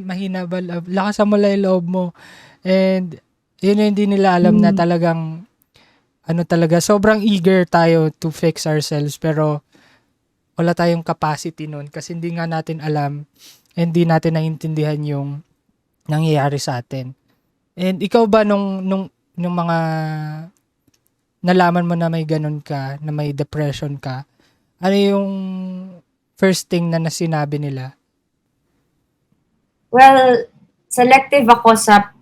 Mahina ba? Lakasan mo lang yung loob mo. And, yun yung hindi nila alam na talagang, talaga, sobrang eager tayo to fix ourselves. Pero, wala tayong capacity nun kasi hindi nga natin alam, hindi natin naiintindihan yung nangyayari sa atin. And ikaw ba nung mga nalaman mo na may ganun ka, na may depression ka, ano yung first thing na sinabi nila? Well, selective ako sa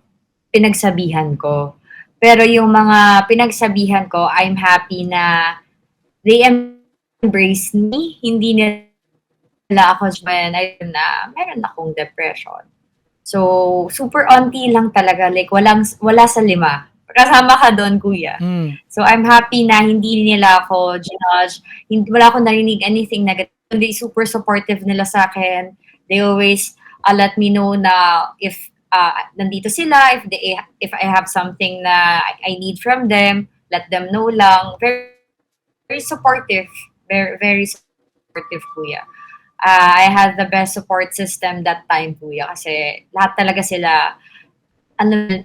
pinagsabihan ko. Pero yung mga pinagsabihan ko, I'm happy na they embrace me. Hindi nila ako when meron akong depression. So, super onti lang talaga. Like, wala sa 5. Kasama ka doon, kuya. Mm. So, I'm happy na hindi nila ako ginudge. Wala akong narinig anything negative. They super supportive nila sa akin. They always let me know na if nandito sila, if I have something na I need from them, let them know lang. Very, very supportive. Very, very supportive, kuya. I had the best support system that time, kuya, kasi lahat talaga sila,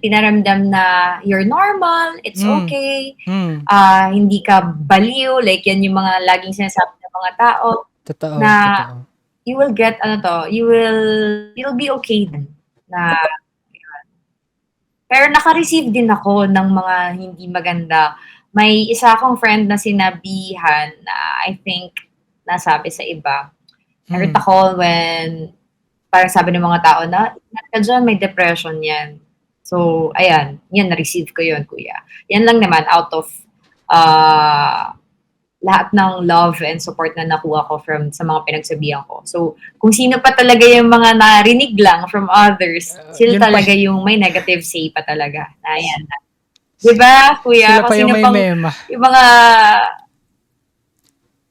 pinaramdam na you're normal, it's Mm. okay, Mm. hindi ka baliw, like yan yung mga laging sinasabi ng mga tao, Totoo, na totoo. you will get, you'll be okay din. Na, pero naka-receive din ako ng mga hindi maganda. May isa akong friend na sinabihan na I think nasabi sa iba. I Mm. recall when parang sabi ng mga tao na, "Ingat ka diyan, may depression 'yan." So, ayan, 'yan na-receive ko 'yun, kuya. 'Yan lang naman out of, lahat ng love and support na nakuha ko sa mga pinagsabihan ko. So, kung sino pa talaga yung mga narinig lang from others, sila Yun pa talaga yung may negative say pa talaga na ayan. 'Di ba, kuya? sila Kung pa yung sino may pang mema. yung mga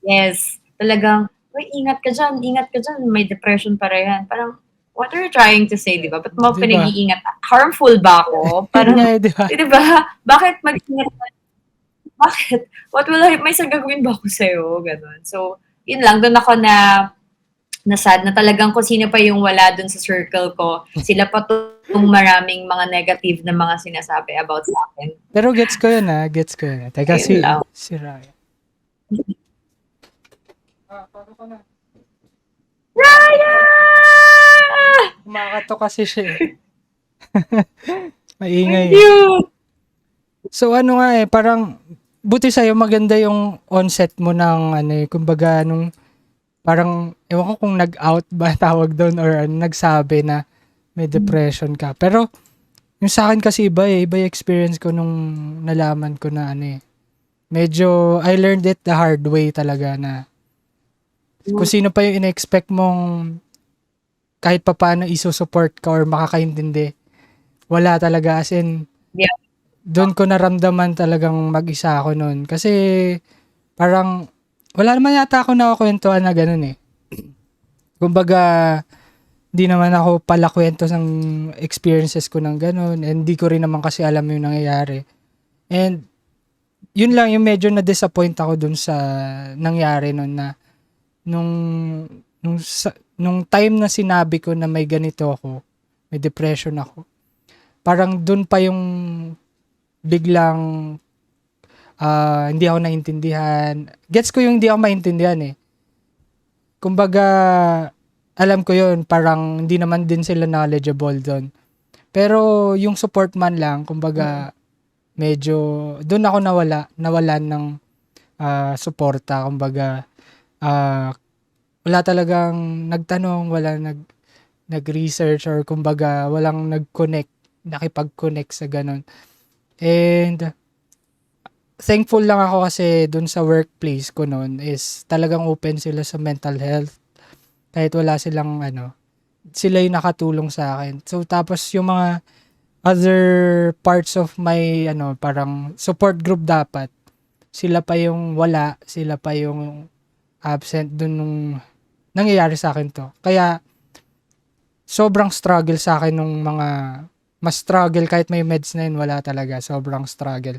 yes, talagang, "Uy, ingat ka diyan, may depression para 'yan." Parang, what are you trying to say, di ba? Ba't mo 'Di ba? pinag-iingat? Harmful ba ako? Yun nga Parang, eh, 'di ba? di ba? Bakit mag-ingat? Bakit? What will I, may gagawin ba ako sa'yo? Ganon. So, yun lang, doon ako na sad na talagang kung sino pa yung wala dun sa circle ko, sila pa tong maraming mga negative na mga sinasabi about sa akin. Pero gets ko yun gets ko yun. Teka, Ayun lang. si Raya. Paano ka na? Raya! Kumakato kasi siya eh. Thank Maingay. you! So ano nga parang buti sa'yo maganda yung onset mo ng kumbaga nung parang ewan ko kung nag-out ba tawag doon or nagsabi na may depression ka. Pero yung sa akin kasi iba yung experience ko nung nalaman ko na medyo I learned it the hard way talaga na kung sino pa yung in-expect mong kahit pa paano isusupport ka or makakaintindi, wala talaga, as in Yeah. doon ko naramdaman talagang mag-isa ako noon. Kasi parang wala naman yata ako nakakwentuhan na ganun eh. Kumbaga, di naman ako pala kwento ng experiences ko ng ganun, and di ko rin naman kasi alam yung nangyayari. And yun lang yung medyo na-disappoint ako dun sa nangyari noon na nung time na sinabi ko na may ganito ako, may depression ako, parang dun pa yung biglang hindi ako naintindihan. Gets ko yung hindi ako maintindihan eh. Kumbaga, alam ko yun, parang hindi naman din sila knowledgeable doon. Pero yung support man lang, kumbaga, medyo, doon ako nawalan ng suporta. Kumbaga, wala talagang nagtanong, wala nag-research, or kumbaga, walang nakipag-connect sa ganun. And, thankful lang ako kasi dun sa workplace ko noon is talagang open sila sa mental health. Kahit wala silang sila yung nakatulong sa akin. So tapos yung mga other parts of my parang support group dapat, sila pa yung wala, sila pa yung absent dun nung nangyayari sa akin to. Kaya sobrang struggle sa akin nung mas struggle kahit may meds na yun, wala talaga. Sobrang struggle.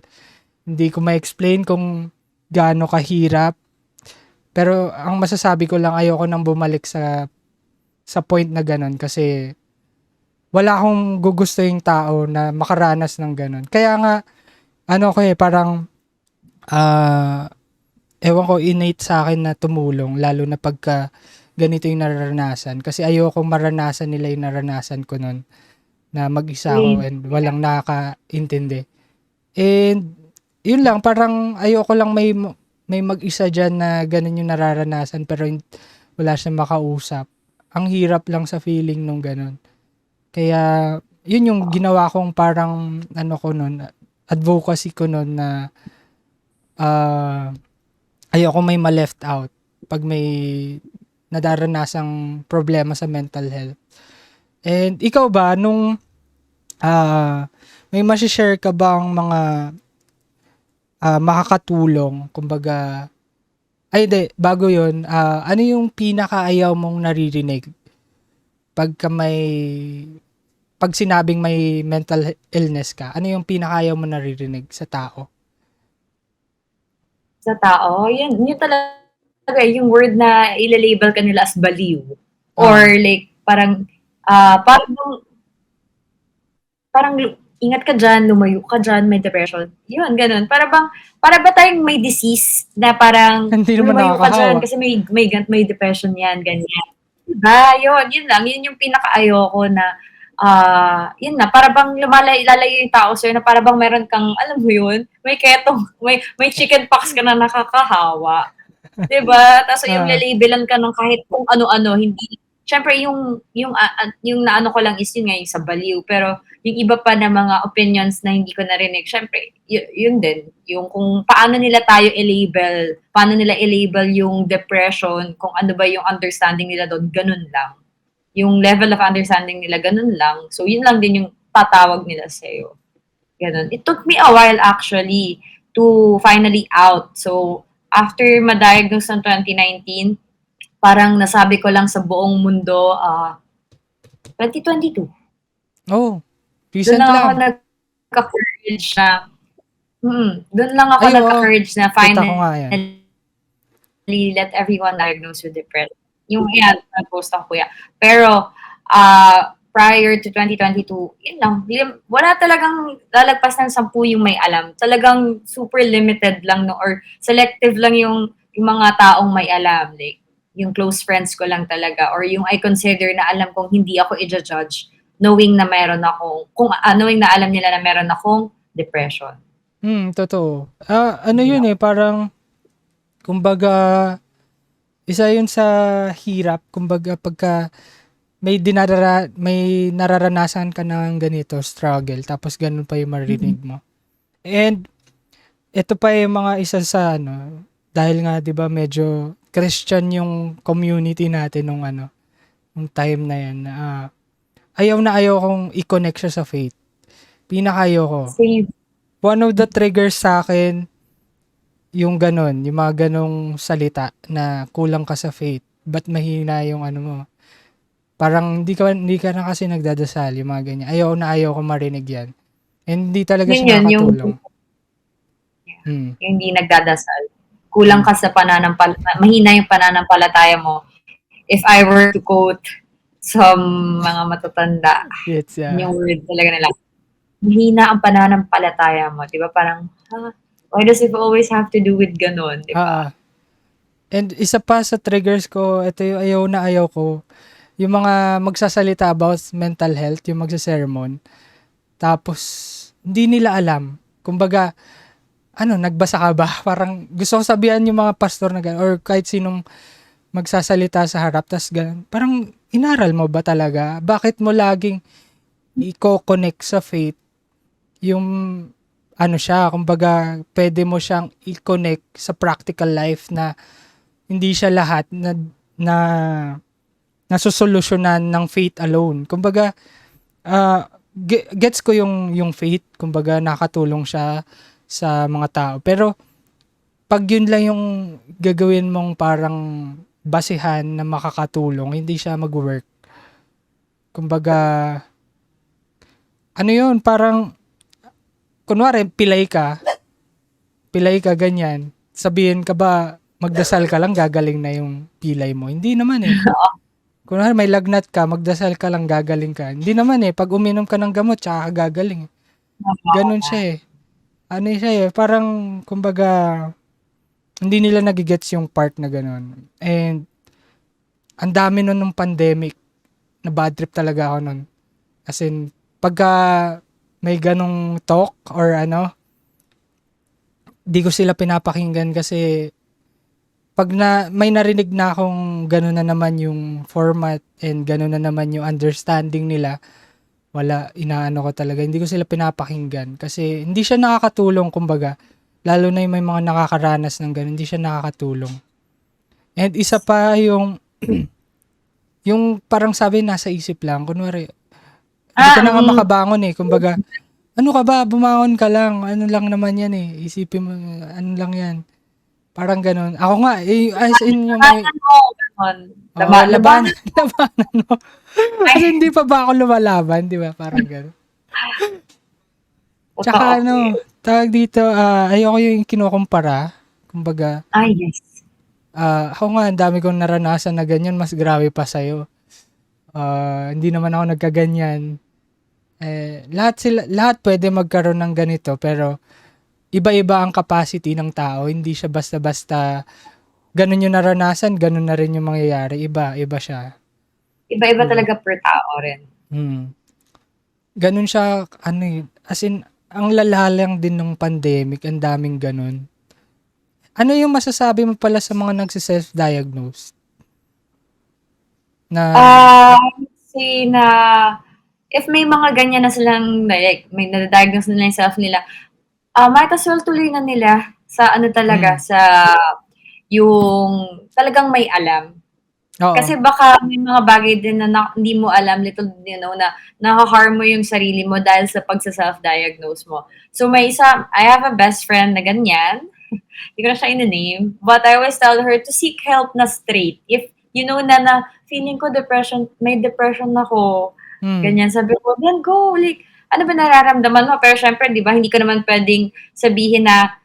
Hindi ko ma-explain kung gaano kahirap. Pero ang masasabi ko lang, ayoko nang bumalik sa point na ganun kasi wala akong gugustuhin tao na makaranas ng ganun. Kaya nga, parang ewan ko, innate sa akin na tumulong, lalo na pagka ganito yung nararanasan. Kasi ayoko maranasan nila yung naranasan ko nun, na mag-isa ako and walang nakakaintindi. And yun lang, parang ayoko lang may mag-isa dyan na ganun yung nararanasan pero wala siyang makausap. Ang hirap lang sa feeling nung ganun. Kaya yun yung ginawa kong parang ko nun, advocacy ko nun na ayoko may ma-left out pag may nadaranasang problema sa mental health. And ikaw ba, nung may masishare ka bang mga makakatulong, kumbaga, bago yun, ano yung pinakaayaw mong naririnig pag sinabing may mental illness ka, ano yung pinakaayaw mo naririnig sa tao? Sa tao, yun talaga yung word na ilalabel ka nila as baliw. Or like, parang ingat ka dyan, lumayo ka dyan, may depression. Yun, ganun. Para ba tayong may disease na parang Hindi naman lumayo ka dyan nakakahawa. kasi may depression yan, ganyan. Diba? Yun lang. Yun yung pinaka-ayoko na, yun na, para bang lalayo yung tao sa'yo na para bang meron kang, alam mo yun, may ketong, may chicken pox ka na nakakahawa. Diba? Tapos yung lalabelan ka ng kahit kung ano-ano, hindi, syempre yung naano ko lang is yun nga yung sa baliw, pero yung iba pa na mga opinions na hindi ko narinig, syempre, yun din, yung kung paano nila i-label yung depression, kung ano ba yung understanding nila doon, ganun lang. Yung level of understanding nila, ganun lang. So, yun lang din yung tatawag nila sa'yo. Ganun. It took me a while actually to finally out. So, after ma-diagnose ng 2019, parang nasabi ko lang sa buong mundo, 2022. Oh, Do'n recent lang ako lang. nagka-courage na do'n lang ako Ay, oo. nagka-courage na Kita ko nga yan. finally let everyone diagnosed with depression. Yung yan, nag-post ako kuya. Pero, prior to 2022, yun lang, wala talagang lalagpas ng 10 yung may alam. Talagang super limited lang no, or selective lang yung mga taong may alam. Like, yung close friends ko lang talaga, or yung I consider na alam kong hindi ako i-judge, knowing na meron akong, knowing na alam nila na meron akong depression. Totoo. Ano yun eh, parang, kumbaga, isa yun sa hirap, kumbaga pagka may nararanasan ka ng ganito, struggle, tapos ganun pa yung marinig mo. And, ito pa yung mga isa sa dahil nga 'di ba medyo Christian yung community natin nung nung time na yan. Na ayaw kong i-connect siya sa faith. Pinakayaw ko. Same. One of the triggers sa akin yung ganun, yung mga ganong salita na kulang ka sa faith. Ba't mahina yung mo? Parang hindi ka na kasi nagdadasal, yung mga ganyan. Ayaw ko marinig yan. And hindi talaga Yun siya yun, yung nakakatulong. yung hindi nagdadasal. Kulang ka sa mahina yung pananampalataya mo. If I were to quote some mga matatanda, It's, yung word talaga nila, mahina ang pananampalataya mo. Di ba? Parang, why does it always have to do with ganun? Di ba? And isa pa sa triggers ko, ito yung ayaw ko. Yung mga magsasalita about mental health, yung magsasermon. Tapos, hindi nila alam. Kumbaga, nagbasa ka ba? Parang gusto ko sabihan yung mga pastor na gano'n, or kahit sinong magsasalita sa harap, tas gano'n. Parang, inaral mo ba talaga? Bakit mo laging i-connect sa faith yung siya, kumbaga, pwede mo siyang i-connect sa practical life na hindi siya lahat na nasusolusyonan ng faith alone. Kumbaga, gets ko yung faith, kumbaga nakatulong siya sa mga tao. Pero pag yun lang yung gagawin mong parang basihan na makakatulong, hindi siya mag-work. Kumbaga, yun, parang kunwari, pilay ka ganyan. Sabihin ka ba, magdasal ka lang, gagaling na yung pilay mo? Hindi naman eh. Kunwari may lagnat ka, magdasal ka lang, gagaling ka. Hindi naman eh. Pag uminom ka ng gamot, tsaka ka gagaling. Ganun siya eh. Siya eh. Parang, kumbaga, hindi nila nagigets yung part na ganun. And, ang dami nun nung pandemic. Na bad trip talaga ako nun. As in, pagka may ganong talk or di ko sila pinapakinggan kasi pag may narinig na akong gano'n na naman yung format and gano'n na naman yung understanding nila, inaano ko talaga, hindi ko sila pinapakinggan kasi hindi siya nakakatulong, kumbaga, lalo na yung may mga nakakaranas ng gano'n, hindi siya nakakatulong. And isa pa yung yung parang sabi nasa isip lang, kunwari, hindi ka na nga makabangon eh, kumbaga, ano ka ba, bumangon ka lang, ano lang naman yan eh, isipin mo, ano lang yan. Parang ganun. Ako nga, as in yung may... Labanan mo. Kasi hindi pa ba ako lumalaban, di ba? Parang ganun. Tsaka tawag dito, ayoko yung kinukumpara. Kumbaga, yes. ako nga, ang dami kong naranasan na ganyan, mas grabe pa sa'yo. Hindi naman ako nagkaganyan. Lahat pwede magkaroon ng ganito, pero iba-iba ang capacity ng tao. Hindi siya basta-basta ganun yung naranasan, ganun na rin yung mangyayari. Iba siya. Iba-iba talaga per tao rin. Ganun siya, as in, ang lalalang din ng pandemic, ang daming ganun. Ano yung masasabi mo pala sa mga nagsiself-diagnose? Say na, if may mga ganyan na silang, like, may na-diagnose nila yung self nila, might as well tuloy na nila sa talaga, sa yung talagang may alam. Oo. Kasi baka may mga bagay din na hindi mo alam, little, na nakaharm mo yung sarili mo dahil sa pagsa-self-diagnose mo. So I have a best friend na ganyan. Hindi ko na siya in-name. But I always tell her to seek help na straight. If, na feeling ko may depression ako, Hmm. Ganyan, sabi ko, "Then go, like, ano ba nararamdaman mo?" Pero siyempre 'di ba, hindi ko naman puwedeng sabihin na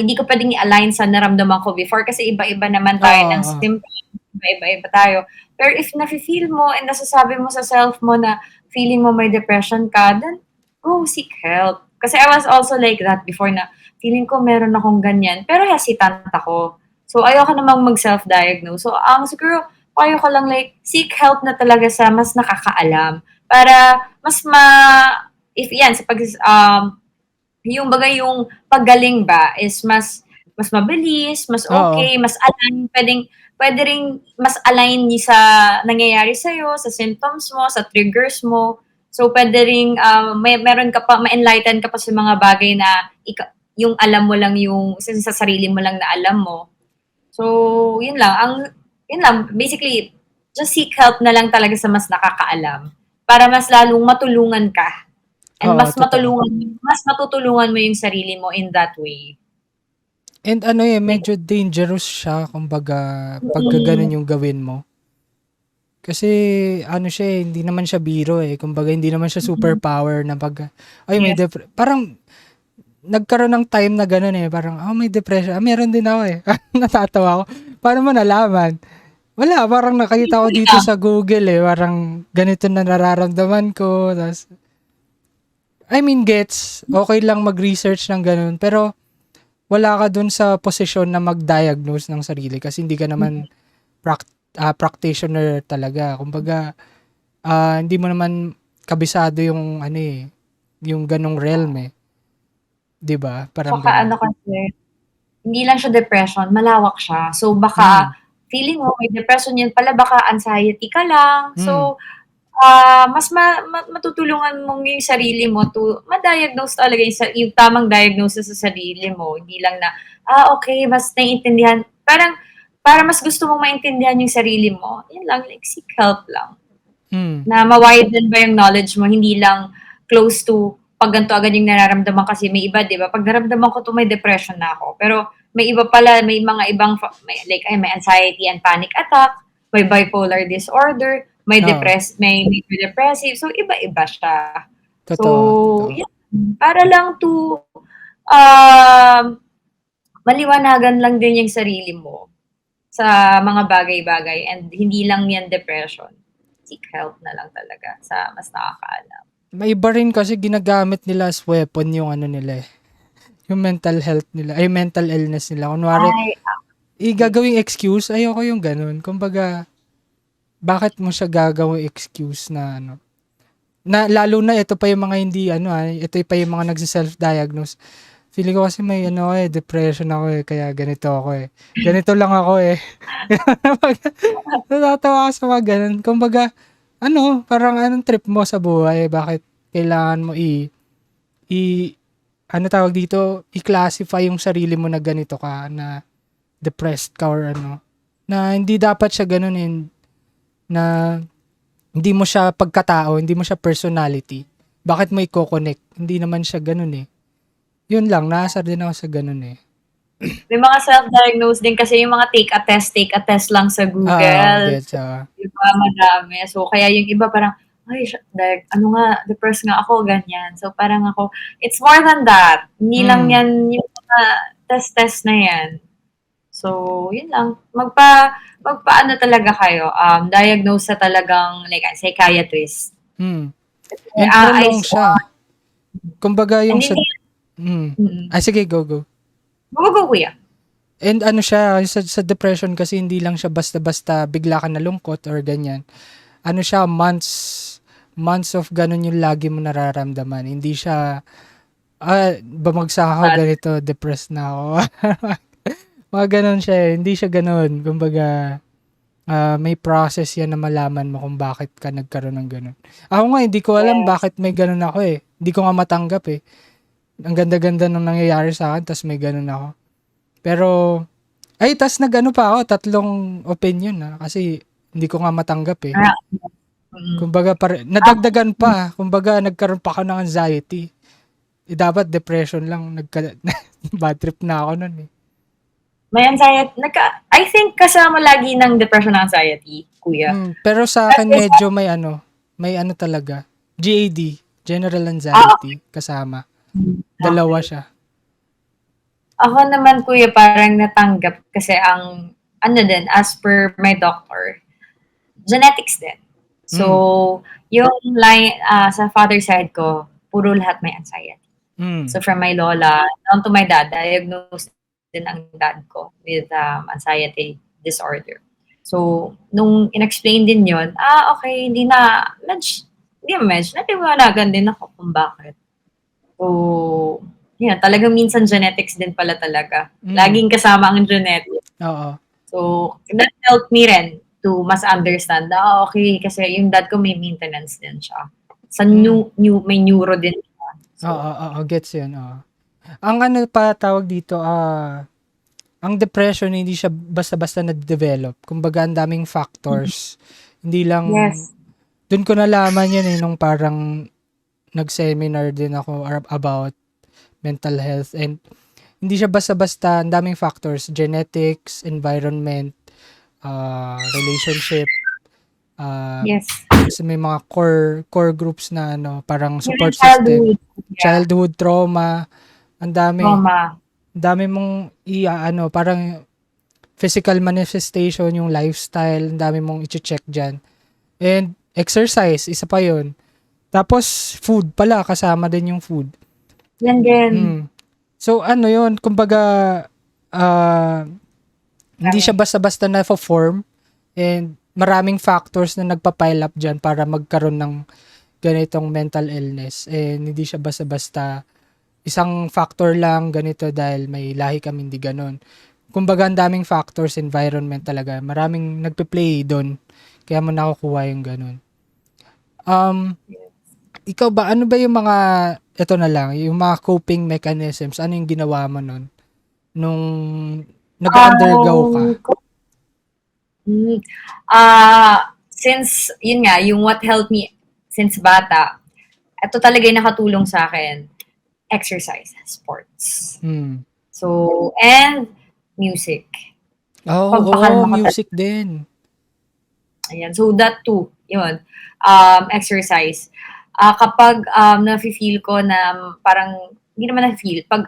hindi ko puwedeng i-align sa naramdaman ko before kasi iba-iba naman tayo Oo, ng oo. symptoms, iba-iba tayo. Pero if nafi-feel mo and nasasabi mo sa self mo na feeling mo may depression ka, then go seek help. Kasi I was also like that before na feeling ko meron akong ganyan, pero hesitant ako. So, ayoko namang mag-self-diagnose. So, ang siguro payo ko lang like seek help na talaga sa mas nakakaalam para mas if yan sa yung bagay yung paggaling ba is mas mabilis, mas Oo. okay, mas align, puwede ring mas align sa nangyayari sa'yo, sa symptoms mo, sa triggers mo. So, puwede ring, meron ka pa ma-enlighten ka pa sa mga bagay na yung alam mo lang yung sa sarili mo lang na alam mo. So, yun lang, basically, just seek help na lang talaga sa mas nakakaalam para mas lalong matulungan ka and Oo, totoo. mas matutulungan mo yung sarili mo in that way. And ano, eh, Like, medyo dangerous siya kumbaga pagka mm, gano'n yung gawin mo. Kasi ano siya, eh, hindi naman siya biro, eh. Kumbaga hindi naman siya mm, superpower na ay may yes. parang nagkaroon ng time na gano'n, eh, parang, may depression. Meron din ako, eh. Natatawa ako. Paano mo nalaman? Wala, parang nakita ko Yun dito lang, sa Google, eh, parang ganito na nararamdaman ko ta's I mean gets, okey lang mag-research ng gano'n, pero wala ka dun sa posisyon na mag-diagnose ng sarili kasi hindi ka naman practitioner talaga. Kumbaga, hindi mo naman kabisado yung ano, eh, yung gano'ng realm, eh, 'di ba? Parang tsaka gano'n. ano kasi, hindi lang siya depression, malawak siya. So, Hmm, baka feeling mo may depression yun pala, baka anxiety ka lang. hmm, So, mas matutulungan mong yung sarili mo to ma-diagnose talaga yung tamang diagnosis sa sarili mo. Hindi lang na, okay, mas naiintindihan. Parang, para mas gusto mong maintindihan yung sarili mo, yun lang, like, seek help lang. hmm, Na ma-widen ba yung knowledge mo, hindi lang close to pag ganito agad yung nararamdaman kasi may iba, di ba? Pag naramdaman ko to, may depression na ako. Pero may iba pala, may mga ibang, may anxiety and panic attack, may bipolar disorder, oo, may major depressive. So, iba-iba siya. So, totoo, totoo. yeah, para lang to um, maliwanagan lang din yung sarili mo sa mga bagay-bagay and hindi lang yan depression. Seek help na lang talaga sa mas nakakaalam. May iba rin kasi ginagamit nila as weapon yung ano nila, eh, yung mental health nila, ay mental illness nila. Kunwari, Ay, gagawing excuse, ayoko yung gano'n. Kumbaga, bakit mo siya gagawing excuse na ano, na lalo na ito pa yung mga hindi ano, ito pa yung mga nagse-self-diagnose. Feeling ko kasi may ano, depression ako, eh, kaya ganito ako, eh. Ganito lang ako, eh. Natatawa ako sa mga gano'n. Kumbaga, ano, parang anong trip mo sa buhay? Bakit kailangan mo i ano tawag dito, i-classify yung sarili mo na ganito ka, na depressed ka or ano. Na hindi dapat siya gano'n, eh, na hindi mo siya pagkatao, hindi mo siya personality. Bakit mo i-coconnect? Hindi naman siya gano'n, eh. Yun lang, naasar din ako sa gano'n, eh. may mga self-diagnose din kasi yung mga take a test lang sa Oo, Google. gets, So, oo. di ba, madami. So, kaya yung iba parang, ay, ano nga, depressed nga ako, ganyan. So, parang ako, it's more than that. Hindi lang Hmm, yan yung mga test-test na yan. So, yun lang. Magpaano talaga kayo, diagnose sa talagang, like, psychiatrist. hmm. And prolong Eyes siya. on. Kumbaga And yung sa hindi, ay sige, go, go. go, kuya. And ano siya, sa depression kasi hindi lang siya basta-basta bigla ka nalungkot or ganyan. Ano siya, months of ganun yung lagi mo nararamdaman. Hindi siya, bumagsak ako But, ganito, depressed na ako. Mga ganun siya, eh. Hindi siya ganun. Kumbaga, may process yan na malaman mo kung bakit ka nagkaroon ng ganun. Ako nga, hindi ko alam yes. bakit may ganun ako, eh. Hindi ko nga matanggap, eh. Ang ganda-ganda nung nangyayari sa akin, tas may ganun ako. Pero, tas nag-ano pa ako, 3 opinion, kasi hindi ko nga matanggap, eh. Ah, mm. Kumbaga, nadagdagan pa. Kumbaga, nagkaroon pa ako ng anxiety. Dapat depression lang. Bad trip na ako nun, eh. May anxiety, I think kasama lagi ng depression and anxiety, kuya. Pero sa akin Kasi medyo may ano. may ano talaga, GAD, General Ah, Anxiety, kasama. Dalawa okay. siya. Ako naman kuya parang natanggap kasi ang ano din, as per my doctor, genetics din. Mm. So, yung line sa father side ko, puro lahat may anxiety. Mm. So from my lola down to my dad, diagnosed din ang dad ko with anxiety disorder. So, nung inexplain din yon, okay, hindi naman medyo, naliwanagan din ako kung bakit. So, yun, talagang minsan genetics din pala talaga. Mm. Laging kasama ang genetics. Oo. So, that helped me rin to mas understand na, okay, kasi yung dad ko may maintenance din siya. Sa Mm. may neuro din siya. So, Oo, oo, gets 'yun, oo. Ang ano pa tawag dito, ang depression hindi siya basta-basta na-develop. Kumbaga ang daming factors. Hindi lang yes. dun ko nalaman 'yun, nung parang nag-seminar din ako about mental health, and hindi siya basta-basta, ang daming factors, genetics, environment, relationship, Yes. kasi may mga core groups na ano, parang Even support system, childhood. Yeah. childhood trauma, ang dami. Trauma. Ang dami mong ano, parang physical manifestation, yung lifestyle, ang dami mong i-check diyan. And exercise, isa pa 'yun. Tapos food pala, kasama din yung food. Yan din. Mm. So ano 'yun, kumbaga ah, hindi siya Kami. basta-basta na-form, and maraming factors na nagpa-pile up diyan para magkaroon ng ganitong mental illness, and hindi siya basta-basta isang factor lang ganito dahil may lahi kami, hindi gano'n. Kumbaga ang daming factors, environment talaga, maraming nagpe-play do'n, kaya mo nakukuha yung gano'n. Ikaw ba, ano ba yung mga, eto na lang, yung mga coping mechanisms, ano yung ginawa mo nun nung nag-undergo ka? Um, hmm, since, yun nga, yung what helped me since bata, ito talaga yung nakatulong sa akin, exercise, sports. Hmm. So, and music. Oo, Pagpakalma ko talaga. music din. Ayan. So, that too, yun, exercise. Kapag nafe-feel ko na parang, hindi naman nafe-feel, pag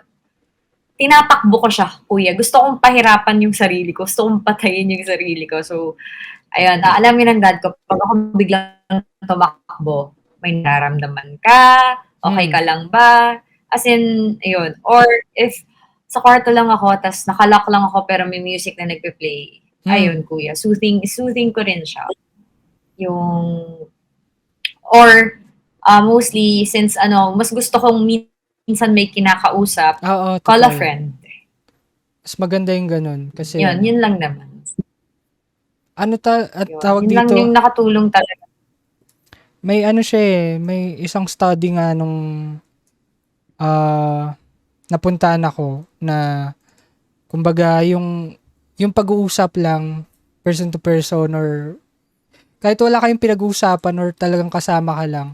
tinatakbo ko siya, kuya, gusto kong pahirapan yung sarili ko, gusto kong patayin yung sarili ko. So, ayun, aalamin ng dad ko, pag ako biglang tumakbo, may nararamdaman ka, okay Hmm. ka lang ba? As in, ayun. Or if sa kwarto lang ako, tas nakalock lang ako, pero may music na nagpe-play, Hmm. ayun, kuya, soothing ko rin siya. Yung, or mostly, since mas gusto kong minsan may kinakausap, Oo, call a totoo yan. friend. Mas maganda yung ganun kasi ano, Yun lang naman. at Yun, tawag yun lang dito, yung nakatulong talaga. may ano siya may isang study nga nung ah napuntaan ako na, kumbaga yung pag-uusap lang, person to person, or kahit wala kayong pinag-uusapan or talagang kasama ka lang,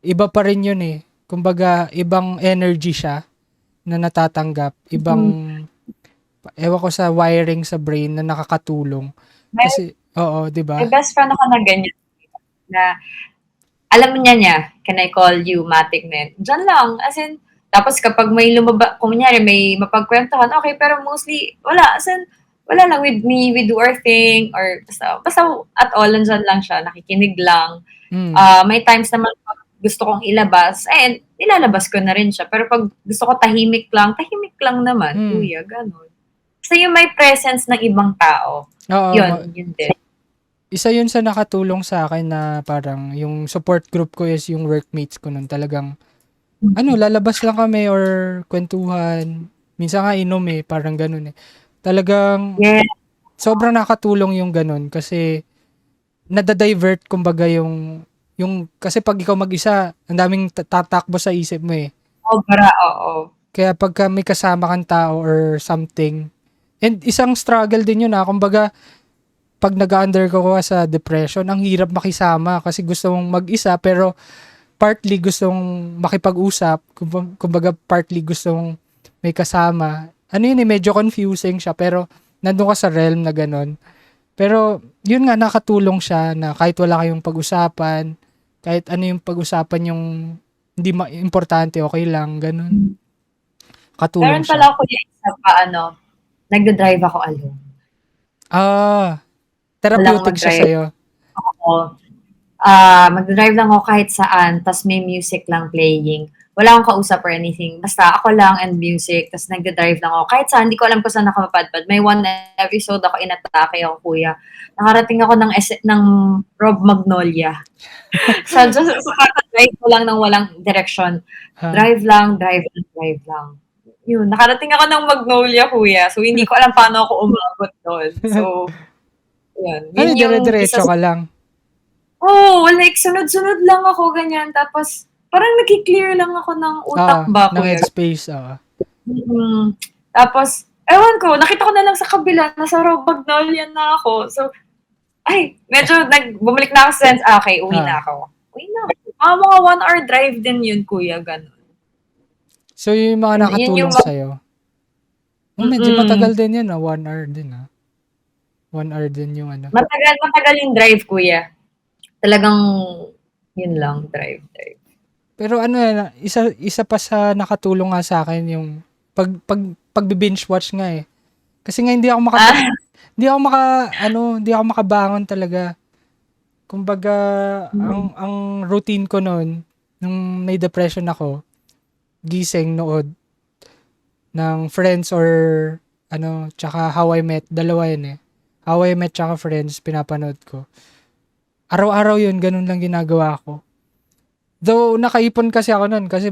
iba pa rin yun eh. Kumbaga, ibang energy siya na natatanggap, ibang, Mm. ewan ko sa wiring sa brain na nakakatulong. May, Kasi, oo, di may ba? best friend ako na ganyan. Na, alam niya, can I call you, matic na yun. Diyan lang. As in, tapos kapag may kunyari may mapagkwentuhan, okay, pero mostly, wala. As in, wala lang with me, we do our thing, or basta at all, nandyan lang siya, nakikinig lang. Mm. May times naman pag gusto kong ilabas, nilalabas ko na rin siya. Pero pag gusto ko tahimik lang naman, Mm. kuya, ganun. Basta yung may presence ng ibang tao, Oo, yun din. isa yun sa nakatulong sa akin, na parang yung support group ko is yung workmates ko nun. Talagang, ano, lalabas lang kami or kwentuhan. Minsan nga inom eh, parang ganun eh. Talagang, Yes, sobrang nakatulong yung ganun kasi nada-divert kumbaga yung kasi pag ikaw mag-isa, ang daming tatakbo sa isip mo eh. sobra, oo. Kaya pagka may kasama kang tao or something, and isang struggle din yun, kumbaga pag nag-undergo ka sa depression, ang hirap makisama kasi gusto mong mag-isa, pero partly gusto mong makipag-usap, kumbaga partly gusto mong may kasama. Ano yun eh, medyo confusing siya, pero nandun ka sa realm na ganun. Pero yun nga, nakatulong siya na kahit wala kayong pag-usapan, Kahit ano yung pag-usapan yung hindi importante, okay lang, ganun. Katulong Meron siya. pala ako yung isa pa, nagda-drive ako alone. Ah, Walang therapeutic siya mag-drive sa'yo. ako. Magda-drive lang ako kahit saan, tas may music lang playing. Wala akong kausap or anything. Basta ako lang and music, tas nagda-drive lang ako. Kahit saan, hindi ko alam kung saan nakapapadpad. May one episode ako inatake ako, kuya. Nakarating ako ng Rob Magnolia. Sa kakadrive ko lang ng walang direction. Ha? Drive lang, drive lang, drive lang. Yun, nakarating ako ng Magnolia, kuya. So, hindi ko alam paano ako umabot doon. So, yun. Ano, Yun yung isa dire-diretso sa ka lang? like sunod-sunod lang ako ganyan tapos parang nagki-clear lang ako ng utak ba, Ng kuya. headspace, Mm. Tapos ewan ko, nakita ko na lang sa kabila, nasa Rob Magnolia na ako. So, ay, medyo bumalik na ako sa sense, okay, uwi na Ah. ako. Uwi na ako. Mga 1 hour drive din yun, kuya, ganun. So, yung mga Yun nakatulong yung sa'yo, medyo mm. matagal din yun, 1 hour din, 1 hour din yung ano. Matagal yung drive, kuya. Talagang yun lang, drive. Pero ano isa pa sa nakatulong nga sa'kin yung pagbi-binge watch nga, eh. Kasi nga Ah, hindi ako makabangon talaga. Kumbaga, mm. ang routine ko nun, nung may depression ako, gising, nood ng Friends or tsaka How I Met, dalawa yun, eh. How I Met tsaka Friends, pinapanood ko. Araw-araw yun, ganun lang ginagawa ko. Though, nakaipon kasi ako nun kasi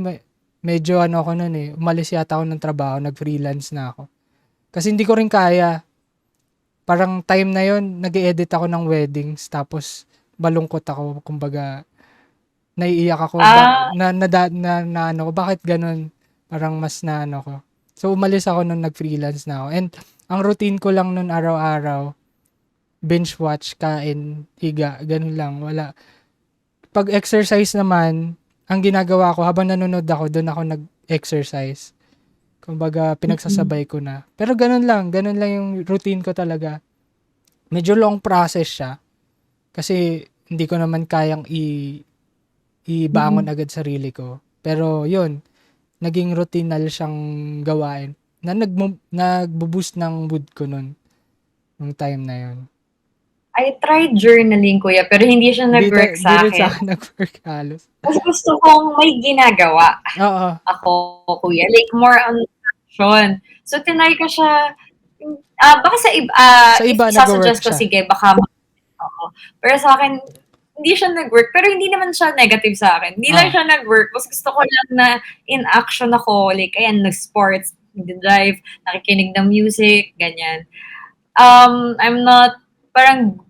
medyo ako nun, eh. Umalis yata ako ng trabaho, nag-freelance na ako. Kasi hindi ko rin kaya. Parang time na yon nag-edit ako ng weddings, tapos malungkot ako, kumbaga, naiiyak ako, Ah, bakit ganun? Parang mas ko. So, umalis ako nung nag-freelance na ako. And, ang routine ko lang nun araw-araw, binge watch, kain, higa, ganun lang, wala. Pag exercise naman, ang ginagawa ko, habang nanonood ako, doon ako nag-exercise. Kumbaga, mm. pinagsasabay ko na. Pero ganun lang yung routine ko talaga. Medyo long process siya. Kasi, hindi ko naman kayang ibangon Mm. agad sarili ko. Pero, yun, naging routinal siyang gawain na nagbo-boost ng mood ko nun, nung time na yun. I tried journaling, kuya, pero hindi siya nag-work Hindi sa rin sa akin. akin nag-work halos. Mas gusto kong may ginagawa Oo. ako, kuya. Like, more on action. So, tinry ko siya. Baka Sa if iba nag-work isasuggest ko, siya. sige, baka oo. Pero sa akin, hindi siya nag-work. Pero hindi naman siya negative sa akin. Hindi lang Ah, siya nag-work. Mas gusto ko lang na in action ako. Like, ayan, nag-sports, nag-drive, nakikinig ng music, ganyan. I'm not, parang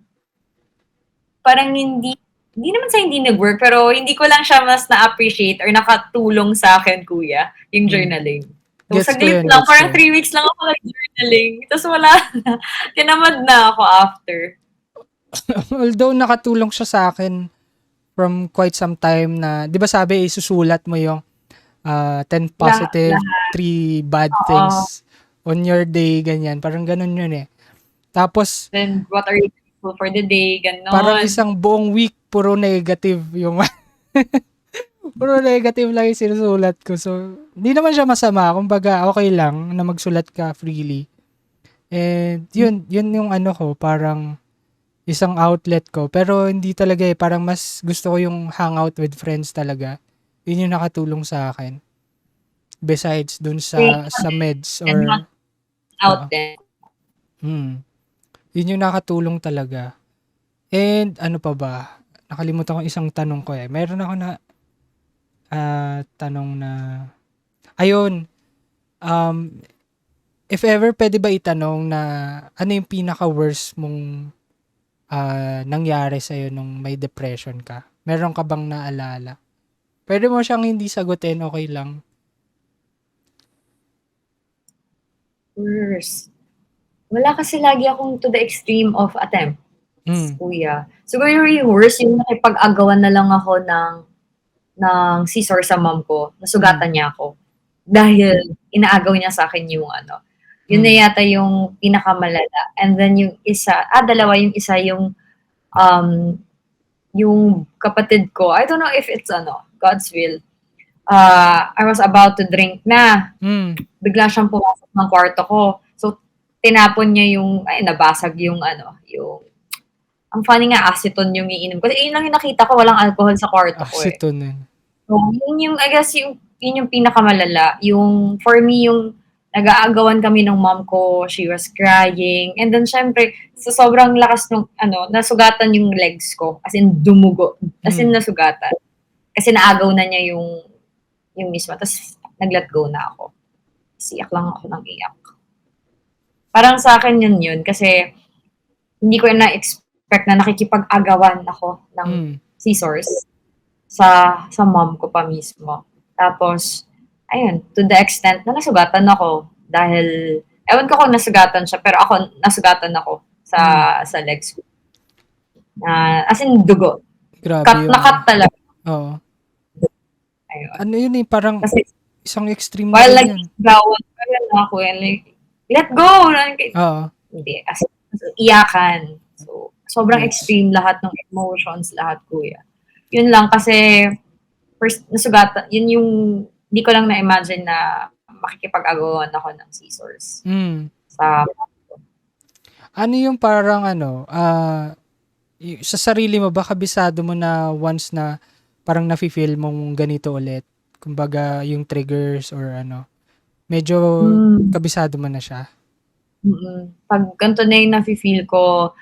parang hindi naman sa hindi nag-work, pero hindi ko lang siya mas na-appreciate or nakatulong sa akin, kuya, yung mm. journaling. So, Gets ko saglit yun, lang, gets ko parang yun. 3 weeks lang ako nag-journaling. Tapos wala na. Tinamad na ako after. Although nakatulong siya sa akin from quite some time na, 'di ba sabi isusulat mo yung 10 positive, Lahat, 3 bad oo. things on your day, ganyan. Parang ganun yun, eh. Tapos, Then, what are you grateful for the day? parang Ganon. isang buong week, puro negative yung puro negative lang yung sinusulat ko. So, hindi naman siya masama. Kumbaga, okay lang na magsulat ka freely. And, yun yung ko, parang isang outlet ko. Pero, hindi talaga, eh. Parang mas gusto ko yung hangout with friends talaga. Yun yung nakatulong sa akin. Besides dun Staying sa meds and not or, oo. out then. Hmm. Yun yung nakatulong talaga. And, ano pa ba? Nakalimutan ko isang tanong ko, eh. Meron ako na tanong na, ayun, um, if ever pwede ba itanong na ano yung pinaka-worst mong nangyari sa'yo nung may depression ka? Meron ka bang naalala? Pwede mo siyang hindi sagutin, okay lang. Worst. Wala kasi lagi akong to the extreme of attempt, Mm. kuya. Siguro yung worst, yung nakipag-agawan na lang ako ng scissor sa mom ko, Mm. nasugatan niya ako. Dahil inaagaw niya sa akin yung yun na Mm. yata yung pinakamalala. And then yung isa, dalawa, yung isa yung um, yung kapatid ko, I don't know if it's God's will. I was about to drink na. Mm. Bigla siyang pumasok ng kwarto ko. So, tinapon niya nabasag yung ang funny nga, acetone yung iinom ko. Kasi yun lang yung nakita ko, walang alcohol sa kwarto ko eh. Acetone. So, I guess, yun yung pinakamalala. For me, yung nag-aagawan kami ng mom ko, she was crying. And then, syempre, sa sobrang lakas nung, nasugatan yung legs ko. As in, dumugo. As in, nasugatan. Kasi naagaw na niya yung mismo. Tapos, nag-let go na ako. Iyak lang ako ng iyak. Parang sa akin yun. Kasi, hindi ko na-expect na nakikipag-agawan ako ng scissors sa mom ko pa mismo. Tapos, ayun, to the extent na nasugatan ako dahil, ewan ko kung nasugatan siya, pero nasugatan ako sa legs ko. As in, dugo. Grabe yun. Cut talaga. Oo. Ayun. Ano yun eh, parang Kasi, isang extreme while na rin yun. nag-gawan pa rin ako, let go! Oo. Hindi. As iyakan. So, sobrang Yes. extreme lahat ng emotions, lahat, kuya. Yun lang kasi, first, nasugatan, yun yung, hindi ko lang na-imagine na makikipag-agawan ako ng scissors. Ano yung parang sa sarili mo ba, kabisado mo na once na parang nafe-feel mong ganito ulit? Kumbaga, yung triggers or medyo kabisado mo na siya? Pag ganito na yung nafe-feel ko,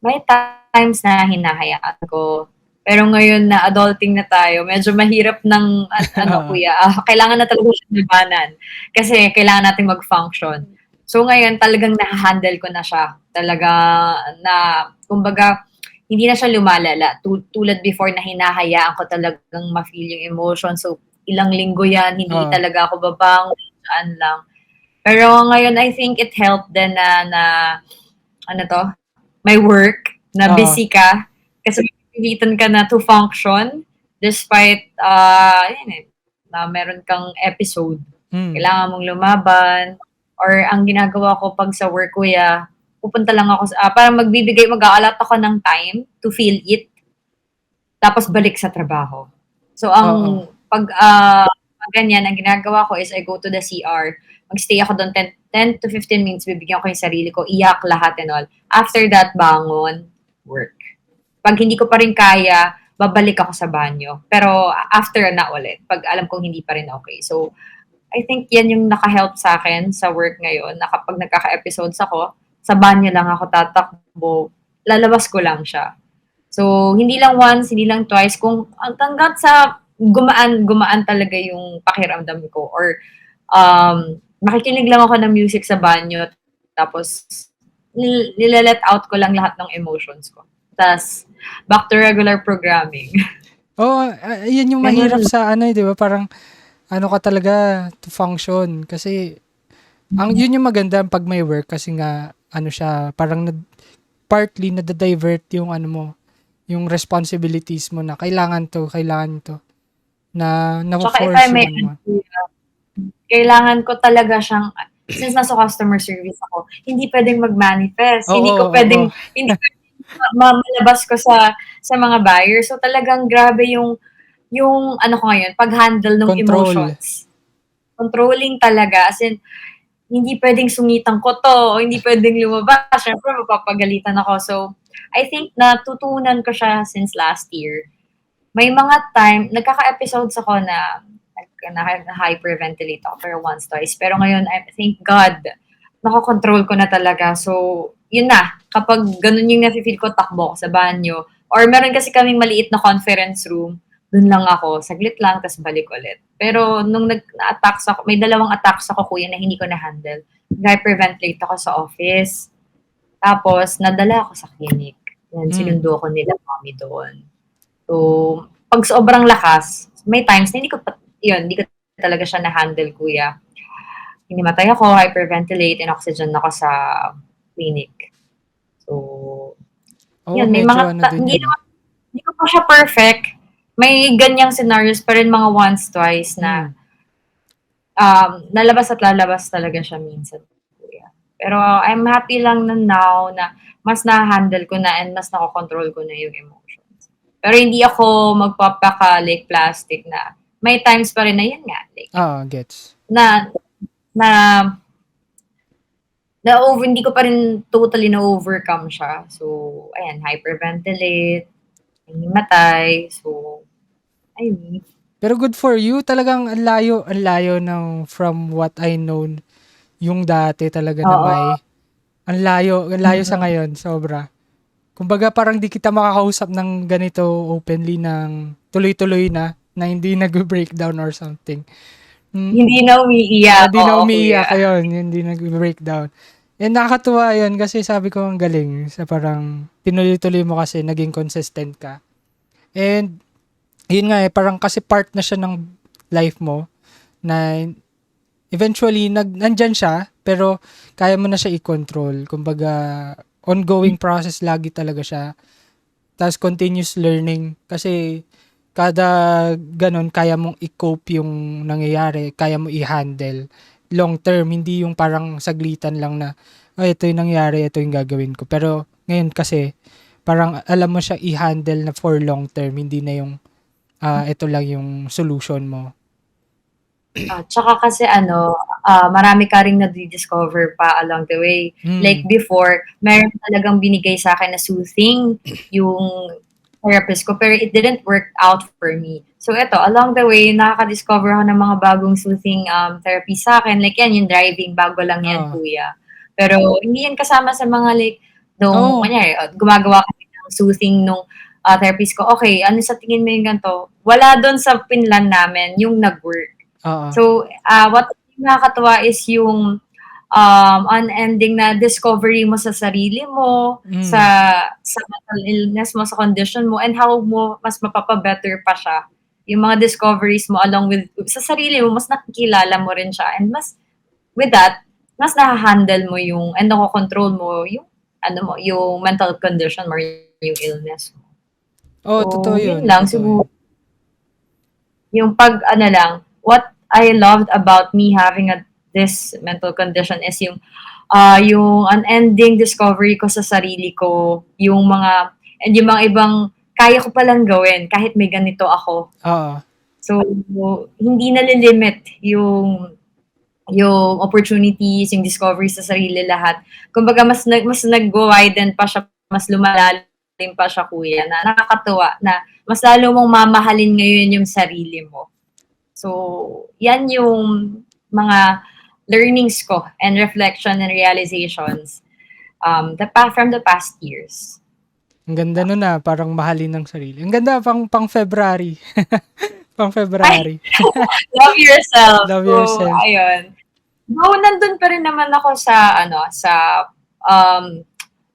may times na hinahayaan ko. Pero ngayon na adulting na tayo, medyo mahirap ng, kuya, kailangan na talaga siya labanan. Kasi kailangan natin mag-function. So ngayon, talagang nahahandle ko na siya. Talaga na, kumbaga, hindi na siya lumalala. Tulad before na hinahayaan ko talagang ma-feel yung emotion. So, ilang linggo yan, hindi talaga ako babangon, saan lang. Pero ngayon, I think it helped din na may work, na busy ka. Kasi pilitan ka na to function despite, na meron kang episode. Kailangan mong lumaban. Or ang ginagawa ko pag sa work, kuya, pupunta lang ako parang mag-aalat ako ng time to feel it. Tapos balik sa trabaho. So, pag ganyan, ang ginagawa ko is I go to the CR. Magstay ako doon 10 to 15 minutes, bibigyan ko yung sarili ko, iyak lahat and all. After that, bangon, work. Pag hindi ko pa rin kaya, babalik ako sa banyo. Pero after na ulit, pag alam kong hindi pa rin okay. So, I think yan yung naka-help sa akin sa work ngayon, na kapag nagkaka-episodes ako, sa banyo lang ako tatakbo, lalabas ko lang siya. So, hindi lang once, hindi lang twice, kung hanggang sa gumaan talaga yung pakiramdam ko, or makikinig lang ako ng music sa banyo, tapos nilalet out ko lang lahat ng emotions ko. Tapos, back to regular programming. Yan yung mahirap sa di ba? Parang, ka talaga to function. Kasi, yun yung maganda pag may work, kasi nga, siya, parang partly na-divert yung mo, yung responsibilities mo na kailangan to, na na-force mo. Kailangan ko talaga siyang, since nasa customer service ako, hindi pwedeng mag-manifest. Hindi pwedeng malabas ko sa mga buyers. So talagang grabe yung ko ngayon, pag-handle ng emotions. Controlling talaga. As in, hindi pwedeng sungitan ko to, hindi pwedeng lumabas. Siyempre, mapapagalitan ako. So, I think natutunan ko siya since last year. May mga time, nagkaka-episodes ako na hyperventilate ako pero once, twice. Pero ngayon, thank God, nakakontrol ko na talaga. So, yun na. Kapag ganun yung nafe-feel ko, takbo ko sa banyo. Or meron kasi kaming maliit na conference room, dun lang ako, saglit lang, tas balik ulit. Pero nung na-attacks ako, may 2 attacks ako, kuya, na hindi ko na-handle. Hyperventilate ako sa office. Tapos, nadala ako sa clinic. Yan, sinundo ko nila mommy doon. So, pag sobrang lakas, may times na hindi ko talaga siya na-handle, kuya. Hinimatay ako, hyperventilate, and oxygen ako sa clinic. So, yun, may mga, hindi ko pa siya perfect. May ganyang scenarios pa rin, mga once, twice na lalabas at lalabas talaga siya minsan, kuya. Pero I'm happy lang na now na mas na-handle ko na and mas nakokontrol ko na yung emotions. Pero hindi ako magpapaka like plastic na may times pa rin na yun nga, like, Gets. na, na, hindi ko pa rin totally na-overcome siya. So, ayan, hyperventilate, himatay, so, ayun. Pero good for you. Talagang ang layo ng from what I know yung dati talaga na Oo. may ang layo sa ngayon, sobra. Kumbaga parang di kita makakausap ng ganito openly ng tuloy-tuloy na hindi nag-breakdown or something. Hindi na umiiyak, Hindi na oo, kuya. umiiyak ayun, hindi nag-breakdown. And nakakatuwa yun kasi sabi ko ang galing sa parang tinuloy-tuloy mo kasi naging consistent ka. And yun nga parang kasi part na siya ng life mo na eventually nandyan siya pero kaya mo na siya i-control. Kumbaga ongoing process lagi talaga siya. Tapos continuous learning kasi kada ganun kaya mong i-cope yung nangyayari, kaya mo i-handle long term, hindi yung parang saglitan lang na ito yung nangyari, ito yung gagawin ko. Pero ngayon kasi parang alam mo siya i-handle na for long term, hindi na yung ito lang yung solution mo. Tsaka kasi marami ka ring nadi-discover pa along the way. Like Mm. before, meron talagang binigay sa akin na soothing yung therapist ko, pero it didn't work out for me. So ito, along the way, nakaka-discover ako ng mga bagong soothing therapy sa akin. Like yan, yung driving, bago lang yan, Oo. kuya. Pero hindi yan kasama sa mga like, nung, Oo. kunyari, gumagawa kami ng soothing nung therapist ko. Okay, ano sa tingin mo yung ganito? Wala doon sa pinlan namin yung nag-work. Oo. So, what nakakatuwa is yung unending na discovery mo sa sarili mo, sa Mm. mental illness mo, sa condition mo, and how mo mas mapapa-better pa siya. Yung mga discoveries mo along with sa sarili mo, mas nakikilala mo rin siya. And mas, with that, mas nahahandle mo yung, and nakokontrol mo yung, yung mental condition mo, yung illness mo. Oo, totoo So, yun yun. lang. Totoo yun. Siguro, yung what I loved about me having this mental condition is yung unending discovery ko sa sarili ko, and yung mga ibang kaya ko palang gawin kahit may ganito ako. Oo. So, hindi nalilimit yung opportunities, yung discovery sa sarili lahat. Kumbaga, mas nag-widen pa siya, mas lumalalim pa siya, kuya, na nakakatuwa na mas lalo mong mamahalin ngayon yung sarili mo. So, yan yung mga learnings ko and reflection and realizations from the past years. Ang ganda nun parang mahalin ng sarili. Ang ganda pang February. Pang Ay, February. love yourself. Love So, yourself. ayun. Though, nandun pa rin naman ako sa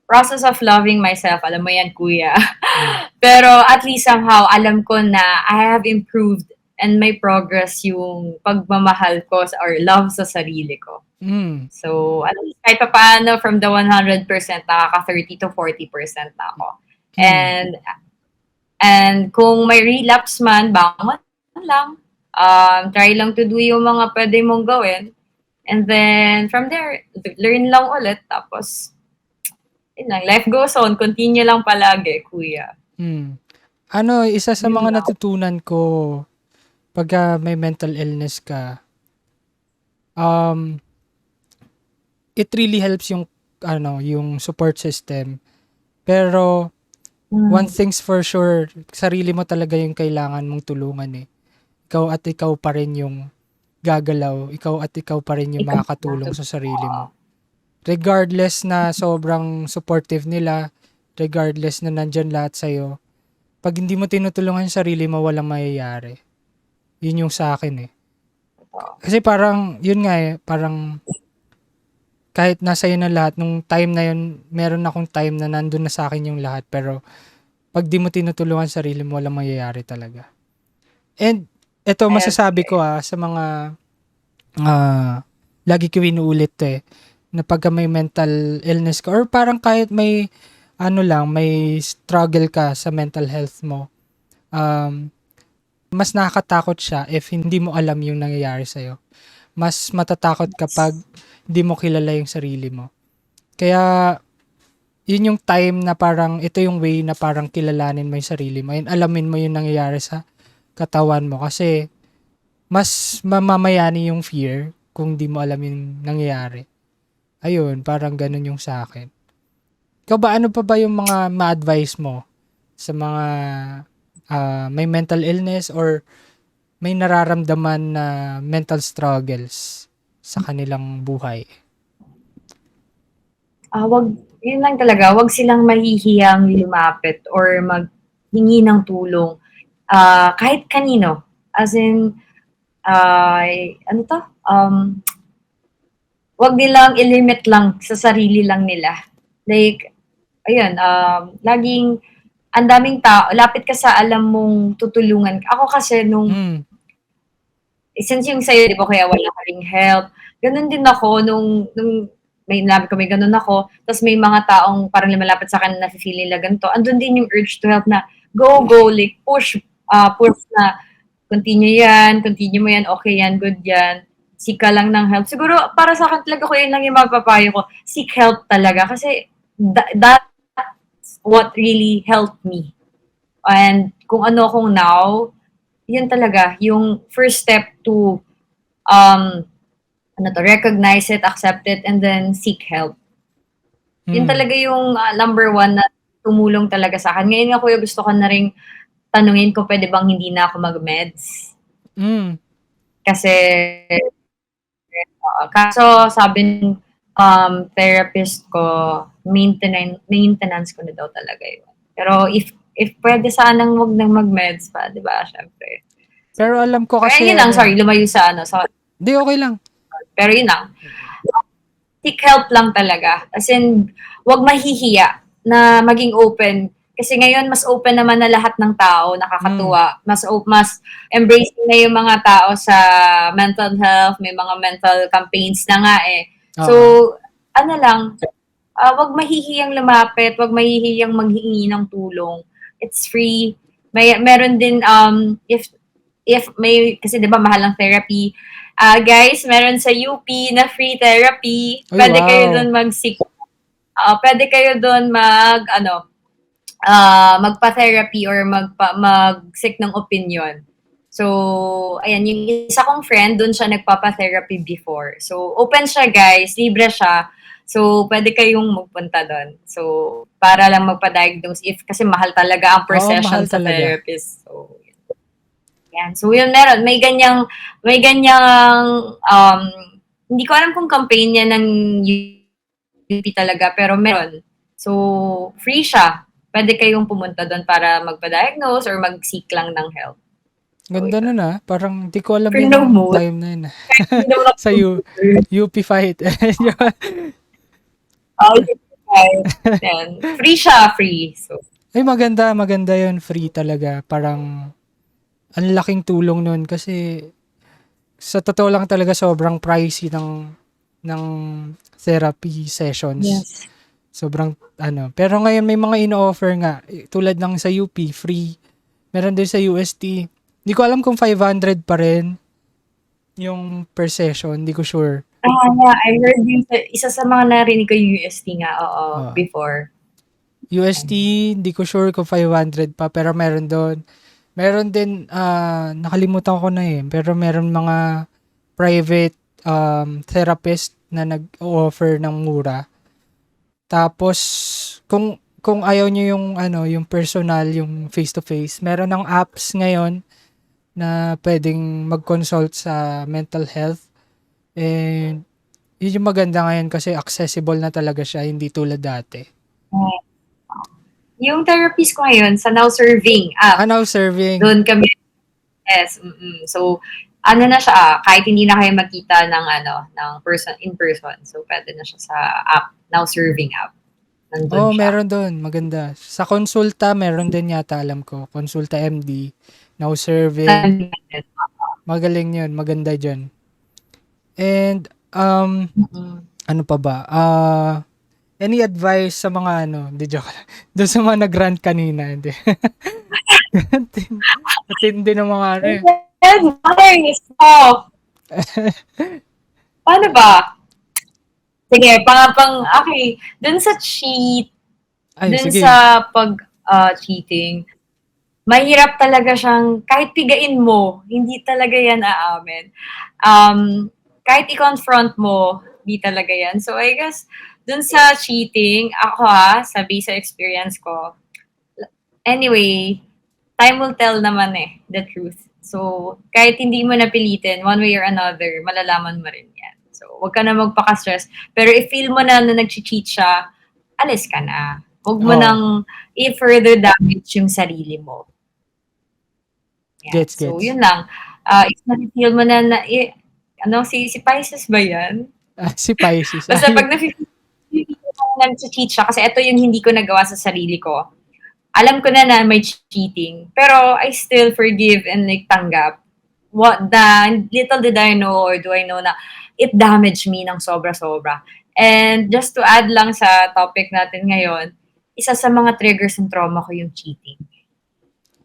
process of loving myself. Alam mo yan, kuya. Mm. Pero at least somehow, alam ko na I have improved and may progress yung pagmamahal ko or love sa sarili ko. Mm. So, at least kahit pa paano, from the 100%, nakaka-30 to 40% na ako. Mm. And kung may relapse man, bangon lang. Try lang to do yung mga pwede mong gawin. And then, from there, learn lang ulit. Tapos, yun lang, life goes on. Continue lang palagi, kuya. Mm. Isa sa Yun mga lang. natutunan ko pagka may mental illness ka, it really helps yung support system. Pero, one thing's for sure, sarili mo talaga yung kailangan mong tulungan eh. Ikaw at ikaw pa rin yung gagalaw. Ikaw at ikaw pa rin yung makakatulong sa sarili mo. Regardless na sobrang supportive nila, regardless na nandyan lahat sa'yo, pag hindi mo tinutulungan yung sarili mo, walang mayayari. Yun yung sa akin eh. Kasi parang, yun nga eh, parang kahit nasa yun na lahat, nung time na yun, meron akong time na nandun na sa akin yung lahat, pero pag di mo tinutulungan sarili mo, walang mayayari talaga. And ito masasabi ko sa mga lagi ko inuulit eh, na pagka may mental illness ka or parang kahit may may struggle ka sa mental health mo, mas nakakatakot siya if hindi mo alam yung nangyayari sa'yo. Mas matatakot kapag hindi mo kilala yung sarili mo. Kaya, yun yung time na parang ito yung way na parang kilalanin mo yung sarili mo and alamin mo yung nangyayari sa katawan mo kasi mas mamamayani yung fear kung di mo alam yung nangyayari. Ayun, parang ganun yung sa akin. Ikaw ba, ano pa ba yung mga ma-advise mo sa mga may mental illness or may nararamdaman na mental struggles sa kanilang buhay? Yun lang talaga, wag silang mahihiyang lumapit or maghingi ng tulong kahit kanino. As in, ano to? Wag nilang ilimit lang sa sarili lang nila. Like, ayun, laging, ang daming tao, lapit ka sa alam mong tutulungan. Ako kasi Mm. since yung sa'yo, di ba, kaya wala ka ring help, ganun din ako nung may nabi ko, may ganun ako, tapos may mga taong parang lumalapit sa akin na feel nila ganito, andun din yung urge to help na, go, like, push na, continue mo yan, okay yan, good yan, seek ka lang ng help. Siguro, para sa akin talaga ko yun lang yung mapapayo ko, seek help talaga, kasi that's what really helped me. And kung ano akong now, yun talaga, yung first step to um, recognize it, accept it, and then seek help. Yun Mm. talaga yung number one na tumulong talaga sa akin. Ngayon nga, kuya, gusto ko na rin tanungin ko pwede bang hindi na ako mag-meds. Mm. Kasi, kaso sabi ng therapist ko, maintenance ko na daw talaga yun. Pero if pwede sanang wag nang mag-meds pa, di ba? Syempre. Pero alam ko Pero kasi yun lang, ano sorry, lumayo sa di okay lang. pero yun lang. Seek help lang talaga. As in, wag mahihiya na maging open. Kasi ngayon, mas open naman na lahat ng tao, Mm. nakakatuwa. Mas embracing na yung mga tao sa mental health, may mga mental campaigns na nga eh. So, Oo. ano lang, wag mahihiyang lumapit, wag mahihiyang maghingi ng tulong. It's free. Meron din, if may, kasi di ba mahal ang therapy, guys, meron sa UP na free therapy. Uy, Pwede kayo wow. doon mag-seek. Pwede kayo doon magpa-therapy or mag-seek ng opinion. So, ayan, yung isa kong friend, doon siya nagpapa-therapy before. So, open siya, guys. Libre siya. So, pwede kayong magpunta doon. So, para lang magpa-diagnose kasi mahal talaga ang per Oo, mahal session sa talaga. therapist. So, yan. So, yun meron. May ganyang, hindi ko alam kung campaign niya ng UP talaga, pero meron. So, free siya. Pwede kayong pumunta doon para magpa-diagnose or mag-seek lang ng help. So, Ganda yun. nun parang di ko alam For yun no nung mood. time na yun Hindi naman sa UP fight. yan. Free siya, free. So, Ay, maganda yun, free talaga. Parang ang laking tulong nun kasi sa totoo lang talaga sobrang pricey ng therapy sessions. yes. Sobrang pero ngayon may mga ino-offer nga tulad ng sa UP free. Meron din sa UST. Hindi ko alam kung 500 pa rin yung per session, hindi ko sure. Yeah, I heard yung isa sa mga narinig ko yung UST nga, Uh, before. UST, hindi ko sure kung 500 pa pero meron doon. Meron din nakalimutan ko na pero meron mga private therapist na nag-offer ng mura. Tapos kung ayaw niyo yung personal, yung face to face, meron ng apps ngayon na pwedeng mag-consult sa mental health. And yun yung maganda ngayon kasi accessible na talaga siya, hindi tulad dati. Yung therapist ko ngayon sa Now Serving app. Now serving. Doon kami. Yes. So, ano na siya, kahit hindi na kayo makita ng in person. So, pwede na siya sa app, Now Serving app. Nandun siya. Meron doon, maganda. Sa konsulta, meron din yata, alam ko. Konsulta MD, Now Serving. Magaling yun, maganda dyan. And, ano pa ba? Any advice sa mga hindi joke lang. Doon sa mga nag-rant kanina, hindi. Matindi ng mga Advice! Paano ba? Sige, okay. Dun sa cheat, Ay, dun sige. sa cheating, mahirap talaga siyang kahit pigain mo, hindi talaga yan aamin. Um, Kahit i-confront mo, di talaga yan. So I guess, dun sa cheating, ako sa base sa experience ko, anyway, time will tell naman the truth. So, kahit hindi mo napilitin, one way or another, malalaman mo rin yan. So, wag ka na magpaka-stress. Pero if feel mo na nag-cheat siya, alis ka na. Huwag mo Oo, nang i-further damage yung sarili mo. Yan. gets, So, gets. yun lang. If na-feel mo si Pisces ba yan? Si Pisces. Basta pag na-feel mo na nag-cheat siya, kasi ito yung hindi ko nagawa sa sarili ko. Alam ko na may cheating, pero I still forgive and like tanggap. What the little did I know or do I know na it damaged me ng sobra-sobra. And just to add lang sa topic natin ngayon, isa sa mga triggers ng trauma ko yung cheating.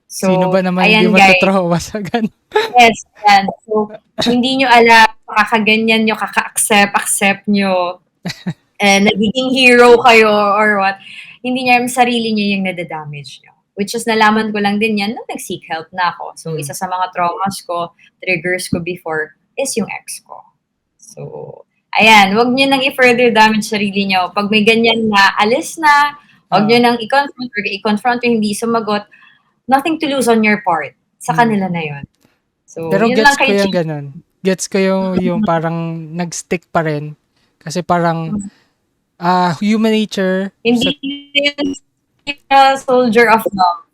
Sino ba So, naman hindi ayan guys. matatrauma sa ganun? Yes, yan. So, hindi nyo alam, kakaganyan nyo, accept nyo, and nagiging hero kayo or what. Hindi niya yung sarili niya yung nadadamage niyo. Which is nalaman ko lang din yan nung nag-seek help na ako. So, isa sa mga traumas ko, triggers ko before, is yung ex ko. So, ayan, wag niyo nang i-further damage sarili niyo. Pag may ganyan na, alis na, wag niyo nang i-confront or i-confront yung hindi sumagot, nothing to lose on your part. Sa kanila na yon. So, Pero yun lang gets ko kay yung Chi. ganun. Gets ko yung parang nag-stick pa rin. Kasi parang human nature sa Hindi din soldier of love.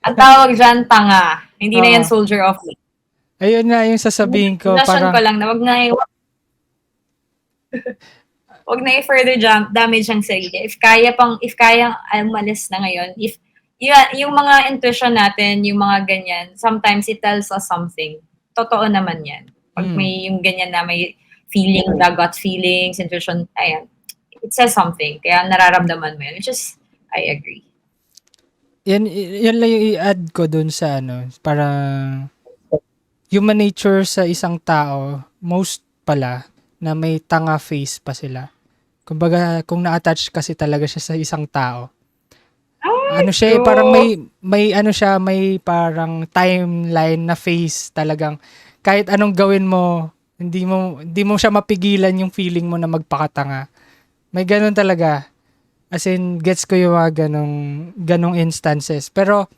Ang tawag dyan, tanga. Hindi na yan oo. soldier of love. Ayun nga yung sasabihin ko Suggestion ko parang lang na wag na i-further damage ang sarili. If kaya umalis na ngayon, if yung mga intuition natin, yung mga ganyan, sometimes it tells us something. Totoo naman yan. Pag may yung ganyan na may feeling, the gut feelings, intuition, ayan, it says something. Kaya nararamdaman mo yun, which is, I agree. yan lang yung i-add ko dun sa parang human nature sa isang tao, most pala, na may tanga face pa sila. Kumbaga, kung na-attach kasi talaga siya sa isang tao, ano siya parang True. may ano siya, may parang timeline na face talagang kahit anong gawin mo, hindi mo siya mapigilan yung feeling mo na magpakatanga. May ganun talaga. As in, gets ko yung mga ganong instances. Pero,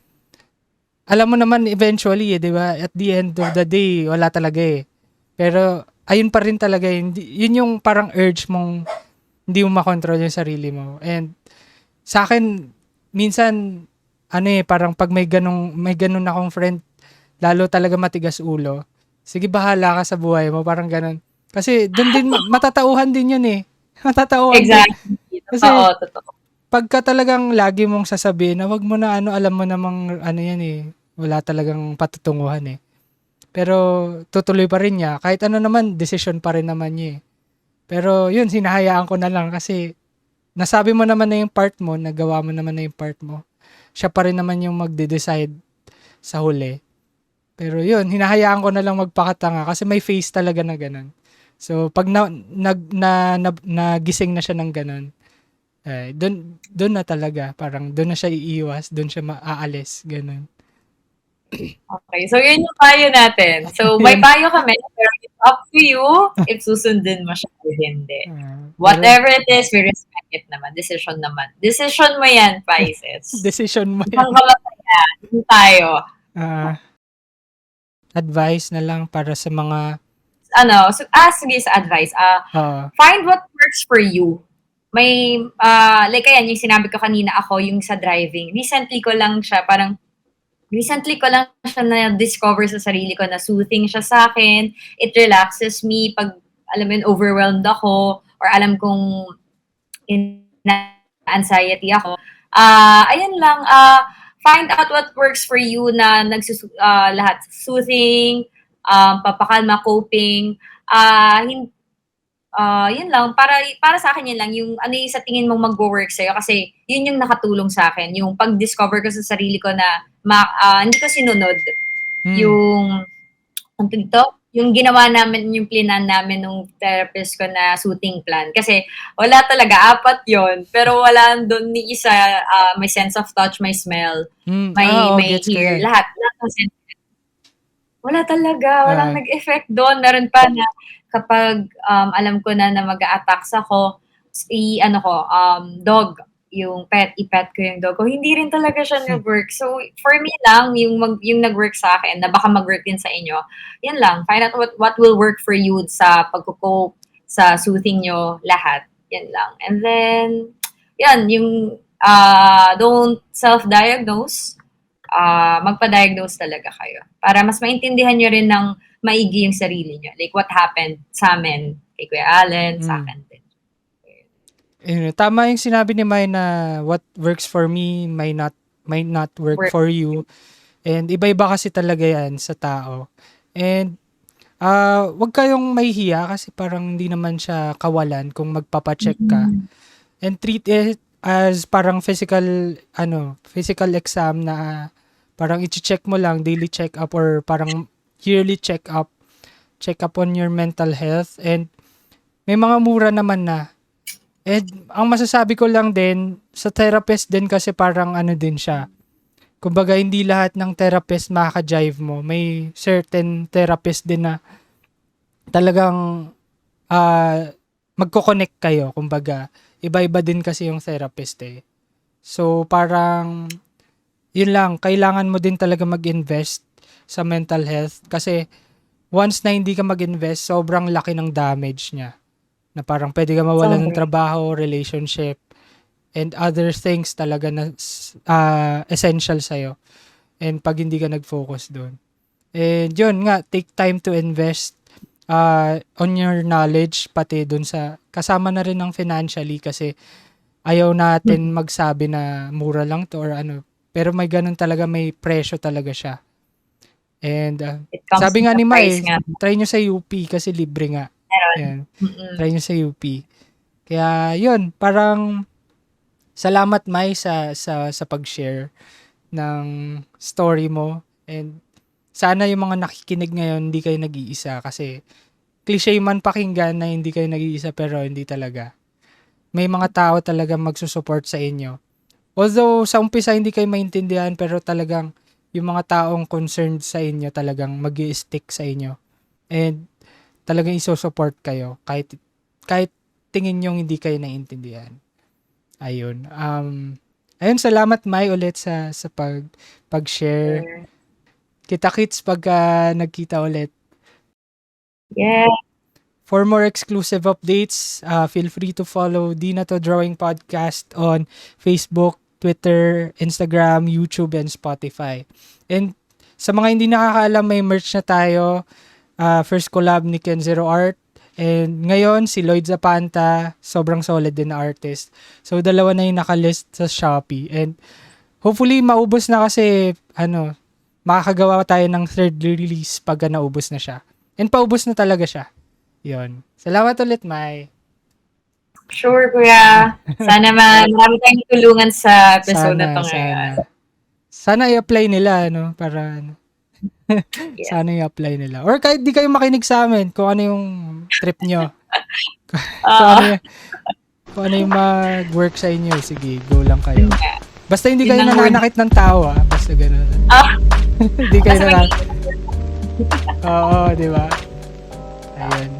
alam mo naman eventually, di ba? At the end of the day, wala talaga Pero, ayun pa rin talaga. Yun yung parang urge mong hindi mo makontrol yung sarili mo. And, sa akin, minsan, parang pag may ganun akong friend, lalo talaga matigas ulo. Sige, bahala ka sa buhay mo. Parang ganun. Kasi, doon din, matatauhan din yun Matatauhan din. Exactly. Kasi, Totoo. pagka talagang lagi mong sasabihin na wag mo na alam mo namang yan wala talagang patutunguhan Pero tutuloy pa rin niya. Kahit ano naman, decision pa rin naman niya Pero yun, hinahayaan ko na lang kasi nasabi mo naman na yung part mo, nagawa mo naman na yung part mo. Siya pa rin naman yung magde-decide sa huli. Pero yun, hinahayaan ko na lang magpakatanga kasi may face talaga na ganun. So, pag nagising na siya ng ganun, doon na talaga. Parang doon na siya iiwas, doon siya maaalis, ganun. Okay, so yun yung payo natin. So, may payo kami, pero it's up to you if susundin mo siya o hindi. Whatever it is, we respect it naman. Decision naman. Decision mo yan, Pisces. Decision mo yan. Hanggang masaya. Yun tayo. Advice na lang para sa mga Sige sa advice. Find what works for you. May, like ayan, yung sinabi ko kanina ako, yung sa driving. Recently ko lang siya na-discover sa sarili ko na soothing siya sa akin. It relaxes me pag, alam mo yun, overwhelmed ako or alam kong anxiety ako. Ayan lang, find out what works for you na lahat soothing, papakalma, coping. Yun lang, para sa akin yun lang, yung ano yung sa tingin mong mag-work sa'yo kasi yun yung nakatulong sa akin. Yung pag-discover ko sa sarili ko na hindi ko sinunod yung, ano dito? yung ginawa namin, yung plinan namin nung therapist ko na suiting plan. Kasi wala talaga, 4 yon. Pero wala doon ni isa, may sense of touch, may smell, may Gets ko hear, yan. lahat ng sense. Wala talaga, walang Ah, nag-effect doon. Meron pa na kapag alam ko na mag-a-attacks ako, ano ko, dog, yung i-pet ko yung dog ko. Hindi rin talaga siya nag-work. So, for me lang, yung nag-work sa akin, na baka mag-work din sa inyo, yan lang. Find out what will work for you sa pagko-cope, sa soothing nyo, lahat. Yan lang. And then, yan, yung don't self-diagnose, magpa-diagnose talaga kayo. Para mas maintindihan nyo rin ng maigi yung sarili nyo. Like what happened sa amin, kay Kuya Allen, sa mm. akin din. Tama yung sinabi ni Mai na what works for me might not work for you. And iba-iba kasi talaga yan sa tao. And wag kayong mahihiya kasi parang hindi naman siya kawalan kung magpapacheck ka. And treat it as parang physical exam na parang i-check mo lang, daily check-up or parang yearly check-up on your mental health. And may mga mura naman na. And ang masasabi ko lang din, sa therapist din kasi parang din siya. Kumbaga, hindi lahat ng therapist makaka-jive mo. May certain therapist din na talagang magko-connect kayo. Kumbaga, iba-iba din kasi yung therapist eh. So, parang, yun lang, kailangan mo din talaga mag-invest sa mental health. Kasi, once na hindi ka mag-invest, sobrang laki ng damage niya. Na parang pwede ka mawalan ng trabaho, relationship, and other things talaga na essential sa'yo. And pag hindi ka nag-focus doon. And yun nga, take time to invest on your knowledge, pati doon sa, kasama na rin ng financially kasi ayaw natin magsabi na mura lang to or ano. Pero may ganun talaga, may presyo talaga siya. And sabi nga ni Mai, try nyo sa UP kasi libre nga. Yan. Try nyo sa UP. Kaya yun, parang salamat Mai sa pag-share ng story mo. And sana yung mga nakikinig ngayon hindi kayo nag-iisa kasi cliche man pakinggan na hindi kayo nag-iisa pero hindi talaga. May mga tao talaga magsusupport sa inyo. Although sa umpisa hindi kayo maintindihan pero talagang yung mga taong concerned sa inyo talagang mag-i-stick sa inyo. And talagang iso-support kayo kahit tingin nyo hindi kayo naiintindihan. Ayun. Ayun, salamat Mai ulit sa pag-share. Kita-kits pag nagkita ulit. Yeah. For more exclusive updates, feel free to follow Di Na To Drawing Podcast on Facebook, Twitter, Instagram, YouTube, and Spotify. And sa mga hindi nakakaalam, may merch na tayo. First collab ni Ken Zero Art. And ngayon, si Lloyd Zapanta, sobrang solid din na artist. So, dalawa na yung nakalist sa Shopee. And hopefully, maubos na kasi, makakagawa tayo ng third release pag naubos na siya. And paubos na talaga siya. Yun. Salamat ulit, Mai. Sure, Kuya. Sana marami tayong tulungan sa episode na to ngayon. Sana i-apply nila, para yeah. Sana i-apply nila. Or kahit di kayo makinig sa amin, kung ano yung trip nyo. Kung ano yung mag-work sa inyo, sige, go lang kayo. Basta hindi kayo nananakit ng tao, basta gano'n. Hindi kayo nananakit. Oo, di ba? Ayun.